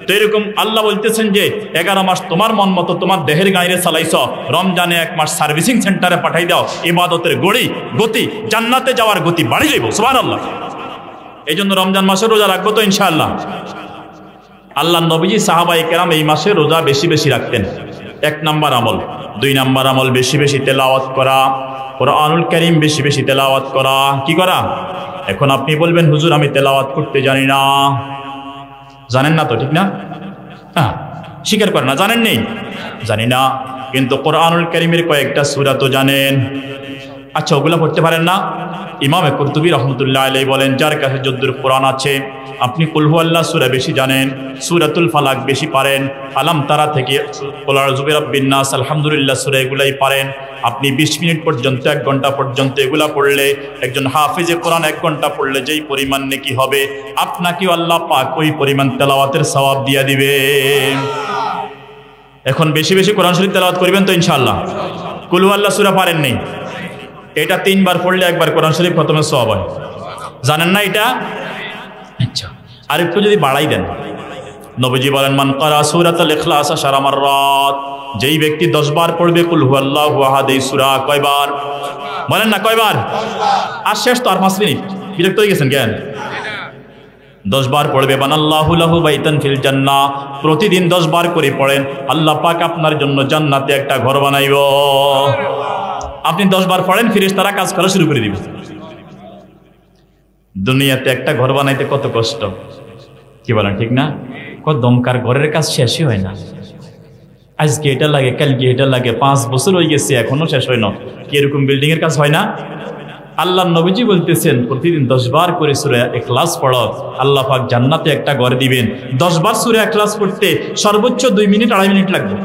তো এরকম আল্লাহ বলতেছেন যে 11 মাস তোমার মন মতো তোমার দেহের গাইরে চালাইছ, রমজানে 1 মাস সার্ভিসিং সেন্টারে পাঠাই দাও, ইবাদতের গতি জান্নাতে যাওয়ার গতি বাড়ি যাইব। সুবহানাল্লাহ। এই জন্য রমজান মাসে রোজা রাখবো তো ইনশাআল্লাহ। আল্লাহ নবীজি সাহাবায়ে কেরাম এই মাসে রোজা বেশি বেশি রাখতেন। 1 নাম্বার আমল। 2 নাম্বার আমল বেশি বেশি তেলাওয়াত করা, কুরআনুল কারীম বেশি বেশি তেলাওয়াত করা। কি করা? এখন আপনি বলবেন হুজুর আমি তেলাওয়াত করতে জানি না। জানেন না তো, ঠিক না? হ্যাঁ, স্বীকার করেন না, জানেন নেই? জানি না, কিন্তু কুরআনুল কারীমের কয়েকটা সূরা তো জানেন। আচ্ছা, ওগুলা পড়তে পারেন না? ইমামে কুরতুবী রহমতুল্লাহ আলাইহি বলেন, যার কাছে যদ্দুর কোরআন আছে, আপনি কুল হুয়াল্লাহ সূরা বেশি জানেন, সূরাতুল ফালাক বেশি পারেন, আলাম তারা থেকে কুল আউযু বিরাব্বিন নাস, আলহামদুলিল্লাহ সূরা এগুলাই পারেন, আপনি 20 মিনিট পর্যন্ত 1 ঘন্টা পর্যন্ত এগুলা পড়লে, একজন হাফেজে কোরআন 1 ঘন্টা পড়লে যেই পরিমাণ নেকি হবে, আপনাকেও আল্লাহ পাক ওই পরিমাণ তেলাওয়াতের সওয়াব দিয়ে দিবেন। এখন বেশি বেশি কোরআন শরীফ তেলাওয়াত করবেন তো ইনশাআল্লাহ। কুল হুয়াল্লাহ সূরা পারেন নেই, এটা 3 বার পড়লে 1 বার কোরআন শরীফ খতমের সওয়াব হয়। জানেন না এটা? আচ্ছা, আর একটু যদি বাড়াই দেন, নবীজি বলেন মান ক্বারা সূরাতুল ইখলাস 10 মাররাত, যেই ব্যক্তি 10 বার পড়বে কুল হুয়াল্লাহু আহাদ এই সূরা, কয়বার বলেন না? কয়বার? আর শেষ তো, আর 5 মিনিট। বিরক্ত হয়ে গেছেন কেন? 10 বার পড়বে, বানাল্লাহু লাহু বাইতান ফিল জান্নাহ, প্রতিদিন 10 বার করে পড়েন, আল্লাহ পাক আপনার জন্য জান্নাতে একটা ঘর বানাইব। আপনি 10 বার পড়েন, ফেরেশতারা কাজ করা শুরু করে দিবে। দুনিয়াতে একটা ঘর বানাইতে কত কষ্ট, কি বলেন, ঠিক না? কত দমকার ঘরের কাজ শেষই হয় না। আজকে এটা লাগে, কালকে এটা লাগে, 5 বছর হয়ে গেছে এখনো শেষ হয় না। কি এরকম বিল্ডিং এর কাজ হয় না? আল্লাহ নবীজি বলতেছেন প্রতিদিন 10 বার করে সূরা ইখলাস পড়ো, আল্লাহ পাক জান্নাতে একটা ঘর দিবেন। 10 বার সূরা ইখলাস পড়তে সর্বোচ্চ 2 মিনিট 2.5 মিনিট লাগবে।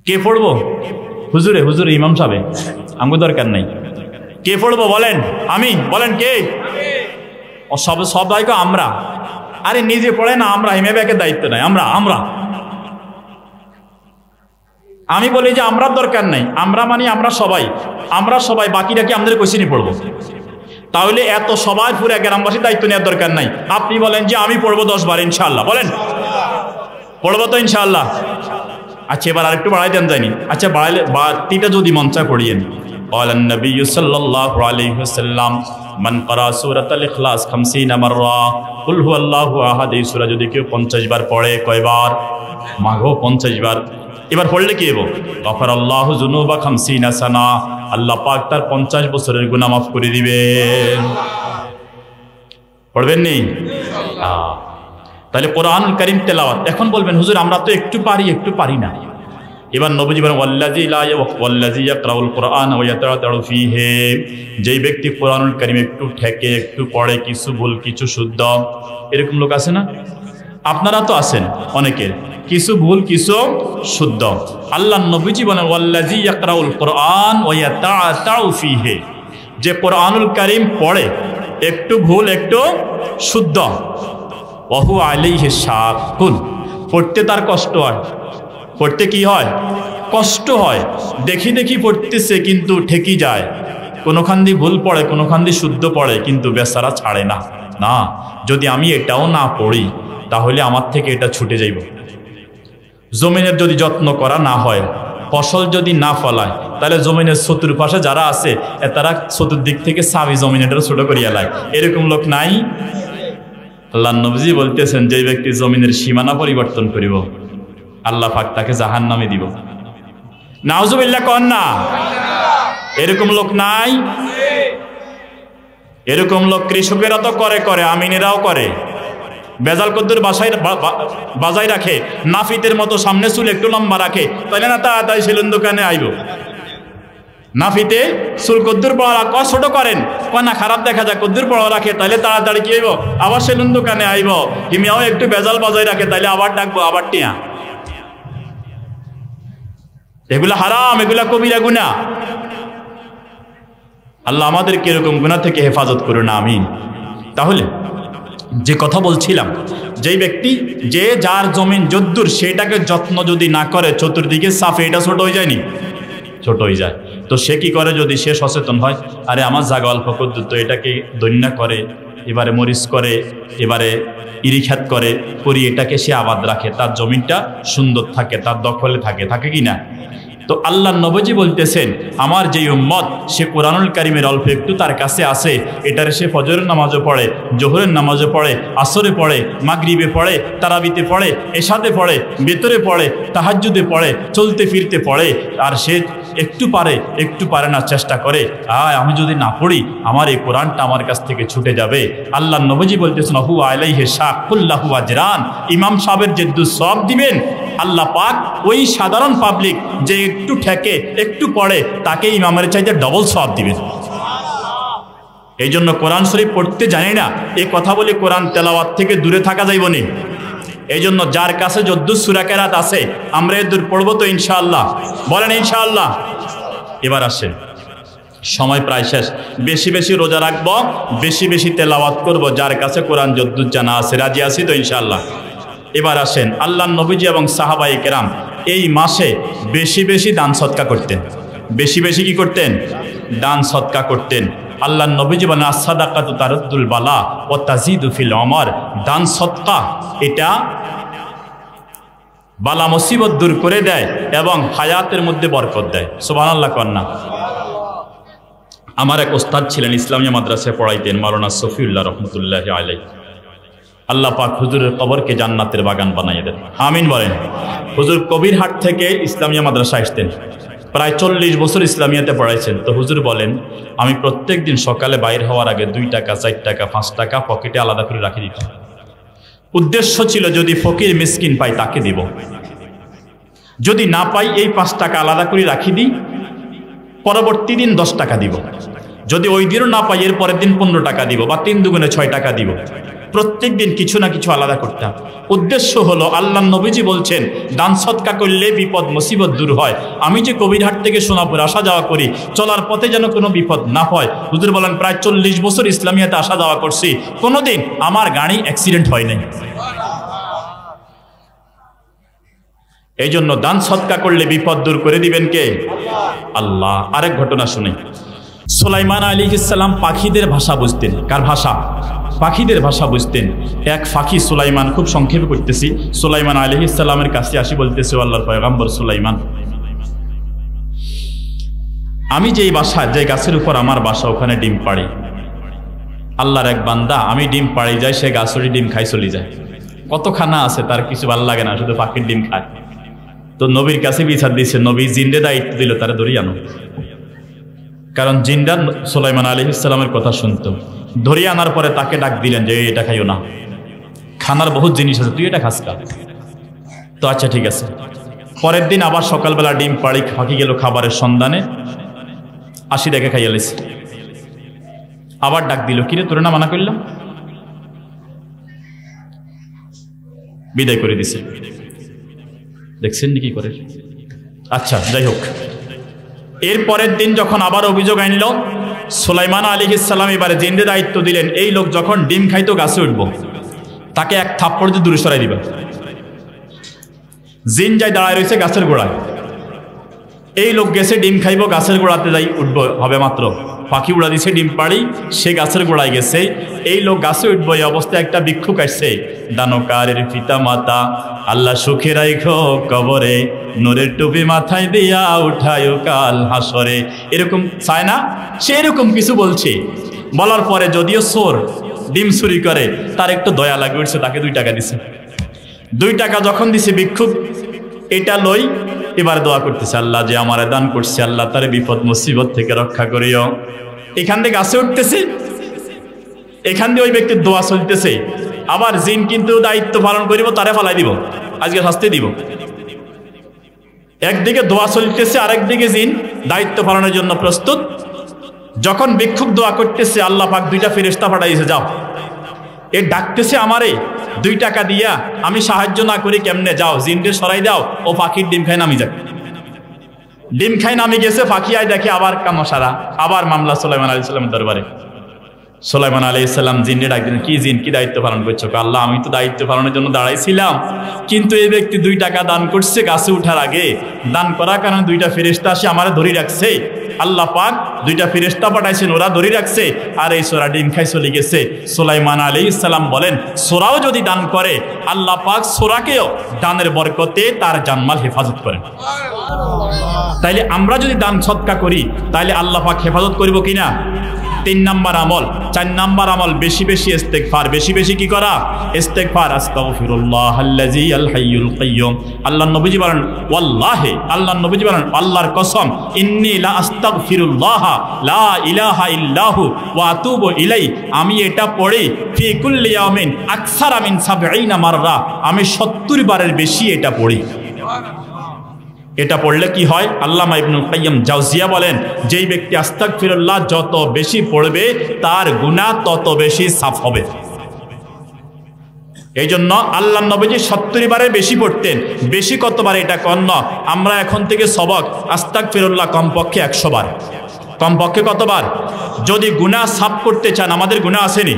কে পড়বো? হুজুরে, হুজুরে ইমাম সাহেব, আমগো দরকার নাই। কে পড়বো বলেন? আমি। বলেন কে? ও সব দায়িত্ব আমরা। আরে নিজে পড়ে না, আমরা ইমামের দায়িত্ব নাই, আমরা। আমি বলি যে আমরা দরকার নাই, আমরা মানে আমরা সবাই, বাকিরা কি আমাদের কোশ্চেনই পড়বো? তাহলে এত সবাই পুরো গ্রামবাসী দায়িত্ব নেওয়ার দরকার নাই। আপনি বলেন যে আমি পড়বো 10 বার ইনশাআল্লাহ, বলেন পড়বো তো ইনশাআল্লাহ। আচ্ছা, এবার আরেকটু বাড়াই দেন যায়নি? আচ্ছা, বাড়াইলে বাড়তিটা যদি মন চায় পড়িয়েন। ক্বালান নবী সাল্লাল্লাহু আলাইহি ওয়াসাল্লাম মান ক্বারা সূরাতুল ইখলাস 50 মাররা, কুল হুয়াল্লাহু আহাদ এই সূরা যদি কেউ 50 বার পড়ে, কয়বার? মাগো 50 বার। এবার পড়লে কি হবে? গফারাল্লাহু যুনুবা 50 সানা, আল্লাহ পাক তার 50 বছরের গুনাহ মাফ করে দিবেন। পড়বেন নি? তাহলে কোরআনুল কারীম তেলাওয়াত। এখন বলবেন হুজুর আমরা তো একটু পারি না। এবার নবীজি বলেন ওয়াল্লাযী ইয়াকরাউল কুরআন ওয়া ইয়াতাতাউ ফীহি, যেই ব্যক্তি কোরআনুল কারীম একটু ঠেকে, একটু পড়ে, কিছু ভুল কিছু শুদ্ধ, এরকম লোক আছে না? আপনারা তো আছেন অনেকের, কিছু ভুল কিছু শুদ্ধ। আল্লাহ নবীজি বলেন ওয়াল্লাযী ইয়াকরাউল কুরআন ওয়া ইয়াতাতাউ ফীহি, যে কোরআনুল কারীম পড়ে, একটু ভুল একটু শুদ্ধ, ওয়াহু আলাইহি শাকুন, পড়তে তার কষ্ট হয়। পড়তে কি হয়? কষ্ট হয়, দেখি দেখি পড়তেছে কিন্তু ঠেকি যায়, কোনোখান দিয়ে ভুল পড়ে কোনোখান দিয়ে শুদ্ধ পড়ে, কিন্তু বেচারা ছাড়ে না। না, যদি আমি এটাও না পড়ি তাহলে আমার থেকে এটা ছুটে যাইব। জমিনের যদি যত্ন করা না হয়, ফসল যদি না ফলায়, তাহলে জমিনের চতুর্পাশে যারা আছে তারা চতুর্দিক থেকে সাবি জমিনেটা ছোট করিয়া লায়। এরকম লোক নাই? আল্লাহ নবীজি বলতেছেন, যে ব্যক্তি জমিনের সীমানা পরিবর্তন করিব আল্লাহ পাক তাকে জাহান্নামে দিব। নাউজুবিল্লাহ কন না? এরকম লোক নাই? এরকম লোক কৃষকেরা তো করে, আমিনেরাও করে। বেজাল কদ্দুর বাজায় রাখে, নাফিতের মতো সামনে চুল একটু লম্বা রাখে, তাইলে না তাড়াতাড়ি সেলুন দোকানে আইব। নাফিতে চুল কদ্দুর বড় ছোট করেন, না খারাপ দেখা যায়, কদ্দুর বড় রাখে তাইলে তাড়াতাড়ি কি হইব, আবার সেলুন দোকানে আইব। হিমিয়াও একটু বেজাল বাজায় রাখে, তাইলে আবার ডাকবো, আবার টিয়া। এগুলা হারাম, এগুলা কবিরা গুনাহ। আল্লাহ আমাদেরকে এরকম গুনাহ থেকে হেফাজত করুন, আমিন। তাহলে যে কথা বলছিলাম, যেই ব্যক্তি যে যার জমিন যদ্দুর সেটাকে যত্ন যদি না করে, চতুর্দিকে সাফে, এটা ছোট হয়ে যায়নি? ছোট হয়ে যায়। তো সে কি করে, যদি সে সচেতন হয়, আরে আমার জায়গা অল্প কদ্দুর, তো এটাকে দৈন্যা করে, এবারে মরিচ করে, এবারে ইরিখাত করে, এটাকে সে আবাদ রাখে, তার জমিনটা সুন্দর থাকে, তার দখলে থাকে কি না? তো আল্লাহ নবীজি বলতেছেন, আমার যেই উম্মত সে কোরআনুল কারীমের অল্প একটু তার কাছে আছে, এটারে সে ফজরের নামাজও পড়ে, জোহরের নামাজও পড়ে, আসরে পড়ে, মাগরিবে পড়ে, তারাবিতে পড়ে, এশাতে পড়ে, বেতরে পড়ে, তাহাজ্জুদে পড়ে, চলতে ফিরতে পড়ে, আর সে একটু পারে না, চেষ্টা করে, আমি যদি না পড়ি আমার এই কোরআনটা আমার কাছ থেকে ছুটে যাবে। আল্লাহ নবীজি বলতেছেন, হু আলাইহি শাকুল্লাহু আজরান, ইমাম সাহেবের যে সওয়াব দিবেন আল্লাহ পাক ওই সাধারণ পাবলিক যে একটু ঠেকে একটু পড়ে তাকে ইমামের চাইতে ডবল সওয়াব দিবেন। এই জন্য কোরআন শরীফ পড়তে জানি না এই কথা বলে কোরআন তেলাওয়াত থেকে দূরে থাকা যাইব না। এই জন্য যার কাছে যদ্দুর সূরা কেরাত আছে আমরা এ দূর পড়বো তো ইনশাআল্লাহ, বলেন ইনশাআল্লাহ। এবার আসেন, সময় প্রায় শেষ, বেশি বেশি রোজা রাখবো, বেশি বেশি তেলাওয়াত করব, যার কাছে কোরআন যদ্দুর জানা আছে। রাজি আছি তো ইনশাআল্লাহ? এবার আসেন, আল্লাহ নবীজি এবং সাহাবায়ে কেরাম এই মাসে বেশি বেশি দান সদকা করতেন। বেশি বেশি কি করতেন? দান সদকা করতেন। আল্লাহ নবীজি বলেন, আস-সাদাকাতু তারুদ্দুল বালা ওয়া তাজিদু ফিল উমর, দান সদকা এটা বালা মুসিবত দূর করে দেয় এবং হায়াতের মধ্যে বরকত দেয়। সুবহানাল্লাহ কন্যা। আমার এক ওস্তাদ ছিলেন, ইসলামিয়া মাদ্রাসায় পড়াইতেন, মাওলানা সফিউল্লাহ রহমতুল্লাহি আলাইহি। আল্লাহ পাক হুজুরের কবরকে জান্নাতের বাগান বানাইয়ে দেন, আমিন বলেন। হুজুর কবিরহাট থেকে ইসলামিয়া মাদ্রাসা আসতেন, প্রায় 40 বছর ইসলামিয়াতে পড়াইছেন। তো হুজুর বলেন, আমি প্রত্যেক দিন সকালে বাইর হওয়ার আগে 2 টাকা 4 টাকা 5 টাকা পকেটে আলাদা করে রাখি দিতাম। উদ্দেশ্য ছিল যদি ফকির মিসকিন পাই তাকে দিব, যদি না পাই এই 5 টাকা আলাদা করে রাখি দিই, পরবর্তী দিন 10 টাকা দিব, যদি ওই দিনও না পাই এর পরের দিন 15 টাকা দিব, বা 3 দুগুণে 6 টাকা দিব। প্রত্যেক দিন কিছু না কিছু আলাদা করতাম। উদ্দেশ্য হলো, আল্লাহ নবীজি বলছেন দান সদকা করলে বিপদ মুসিবত দূর হয়। আমি যে কবিরহাট থেকে সোনাপুর আসা যাওয়া করি, চলার পথে যেন কোনো বিপদ না হয়। হুজুর বলেন, প্রায় 40 বছর ইসলামিয়াতে আসা যাওয়া করছি, কোনোদিন আমার গাড়ি অ্যাক্সিডেন্ট হয় নাই। এই জন্য দান সদকা করলে বিপদ দূর করে দিবেন কে? আল্লাহ। আরেক ঘটনা শুনে, সুলাইমান আলাইহিস সালাম পাখিদের ভাষা বুঝতেন। কার ভাষা? পাখিদের ভাষা বুঝতেন। এক পাখি সুলাইমান, খুব সংক্ষেপে করতেছি, সুলাইমান আলাইহিস সালামের কাছে আসি বলতেছে, আল্লাহর পয়গম্বর সুলাইমান, আমি যেই বাসা, যে গাছের উপর আমার বাসা, ওখানে ডিম পাড়ি। আল্লাহর এক বান্দা, আমি ডিম পাড়ি যাই, সে গাছরি ডিম খাই চলে যায়। কত খানা আছে তার, কিছু ভালো লাগে না, শুধু পাখির ডিম খায়। তো নবীর কাছে বিচার দিচ্ছে, নবী জিন্দে দায়িত্ব দিল, তারা ধরি আনো। কারণ জিন্দা সুলাইমান আলাইহিস সালামের কথা শুনতো। ধরিয়ে আনার পরে তাকে ডাক দিলেন যে এটা খাইও না, খানার বহুত জিনিস আছে, তুই এটা খাস কা? তো আচ্ছা ঠিক আছে। পরের দিন আবার সকালবেলা ডিম পাড়ি ফাঁকি গেল খাবারের সন্ধানে, আসি দেখে খাইয়া লেছে। আবার ডাক দিল, কিরে তোরে না মানা করলাম? বিদায় করে দিছে। দেখছেন নি কি করে? আচ্ছা যাই হোক, এর পরের দিন যখন আবার অভিযোগ আনলো, সুলাইমান আলাইহিস সালাম এবারে জিন্দে দায়িত্ব দিলেন, এই লোক যখন ডিম খাইতো গাছে উঠব, তাকে এক থাপ্পড় দিয়ে দূরে সরাই দিবা। জিন যাই দাঁড়ায় রয়েছে গাছের গোড়ায়, এই লোক গেছে ডিম খাইব, গাছের গোড়াতে যাই উঠবো হবে মাত্র, পাখি উড়া দিছে ডিম পাড়ি, সে গাছের গোড়ায় গেছে। এই লোক গাছে উঠবো, এই অবস্থায় একটা ভিক্ষুক আসছে, দানকারের পিতা মাতা আল্লাহ সুখে রাইখো কবরে, নূরের টুপি মাথায় দিয়া উঠায় কাল হাসরে, এরকম চায় না? সে এরকম কিছু বলছে। বলার পরে যদিও চোর, ডিম চুরি করে, তার একটু দয়া লাগে উঠছে, তাকে 2 টাকা দিছে। 2 টাকা যখন দিছে ভিক্ষুক এটা লই এবার দোয়া করতেছে, আল্লাহ যে আমারে দান করছে আল্লাহ তার বিপদ মুসিবত থেকে রক্ষা করিও। এখান থেকে গাছে উঠতেছে, এখান দিয়ে ওই ব্যক্তির দোয়া চলতেছে। আবার জিন কিন্তু দায়িত্ব পালন করিব, তারে ফালাই দিব, আজকে শাস্তি দিব। একদিকে দোয়া চলতেছে, আরেকদিকে জিন দায়িত্ব পালনের জন্য প্রস্তুত। যখন ভিক্ষুক দোয়া করতেছে আল্লাহ পাক 2টা ফেরেশতা পাঠাইছে, যাও। এ ডাকতেছে আমারে 2 টাকা দিয়া, আমি সাহায্য না করি কেমনে, যাও জিনকে সরাই দাও, ও পাখির ডিম খাই নামি যাক। ডিম খাই নামি গেছে, পাখি আয় দেখে আবার কামসারা, আবার মামলা সুলাইমান আলাইহিস সালামের দরবারে। সুলাইমান আলাইহিস সালাম জিনকে ডাক দিলেন, কি জিন, কি দায়িত্ব পালন করছো? আল্লাহ আমি তো দায়িত্ব পালনের জন্য দাঁড়াইছিলাম, কিন্তু এই ব্যক্তি 2 টাকা দান করছে গাছে উঠার আগে, দান করার কারণে 2টা ফেরেশতা আসে আমারে ধরে রাখছে। আল্লাহ পাক 2টা ফেরেশতা পাঠাইছেন, ওরা ধরে রাখছে, আর এই সোরা ডিম খাই চলে গেছে। সুলাইমান আলাইহিস সালাম বলেন, সোরাও যদি দান করে আল্লাহ পাক সোরাকেও দানের বরকতে তার জানমাল হেফাজত করেন। তাইলে আমরা যদি দান সদকা করি তাইলে আল্লাহ পাক হেফাজত করব কিনা? 3 নাম্বার আমল। 4 নাম্বার আমল, বেশি বেশি ইস্তেগফার। বেশি বেশি কি করা? ইস্তেগফার। আস্তাগফিরুল্লাহাল্লাযী আল হাইয়ুল কাইয়্যুম। আল্লাহর নবীজি বলেন, ওয়াল্লাহি, আল্লাহর নবীজি বলেন, আল্লাহর কসম, ইন্নী লা আস্তাগফিরুল্লাহ লা ইলাহা ইল্লাহু ওয়া আতুবু ইলাই। আমি এটা পড়ি ফি কুল্লি ইয়াউমিন আকসারা মিন 70 মাররা। আমি 70 বারের বেশি এটা পড়ি। এটা পড়লে কি হয়? আল্লামা ইবনুল কাইয়্যিম জাওজিয়া বলেন, যেই ব্যক্তি আস্তাগফিরুল্লাহ যত বেশি পড়বে তার গুনাহ তত বেশি সাফ হবে। এই জন্য আল্লাহর নবীজি 70 বারের বেশি পড়তেন। বেশি কতবার এটা কন্ন? আমরা এখন থেকে সবক আস্তাগফিরুল্লাহ কমপক্ষে 100 বার। কমপক্ষে কতবার? যদি গুনাহ সাফ করতে চান, আমাদের গুনাহ আসেনি,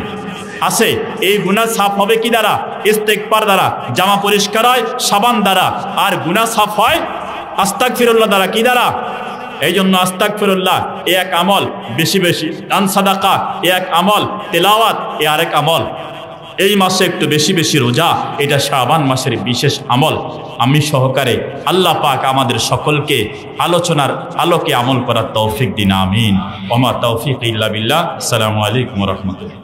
আছে, এই গুনাহ সাফ হবে কি দ্বারা? ইস্তেগফার দ্বারা। জামা পরিষ্কার হয় সাবান দ্বারা, আর গুনাহ সাফ হয় আস্তাগফিরুল্লাহ দ্বারা। কি দ্বারা? এই জন্য আস্তাগফিরুল্লাহ এ এক আমল, বেশি বেশি দান সাদাকা এ এক আমল, তেলাওয়াত এ আরেক আমল। এই মাসে একটু বেশি বেশি রোজা, এটা শাবান মাসের বিশেষ আমল। আমি সহকারে আল্লাহ পাক আমাদের সকলকে আলোচনার আলোকে আমল করার তৌফিক দিন, আমিন। ওমা তৌফিক ইল্লা বিল্লাহ। আসসালামু আলাইকুম ওয়া রাহমাতুল্লাহ।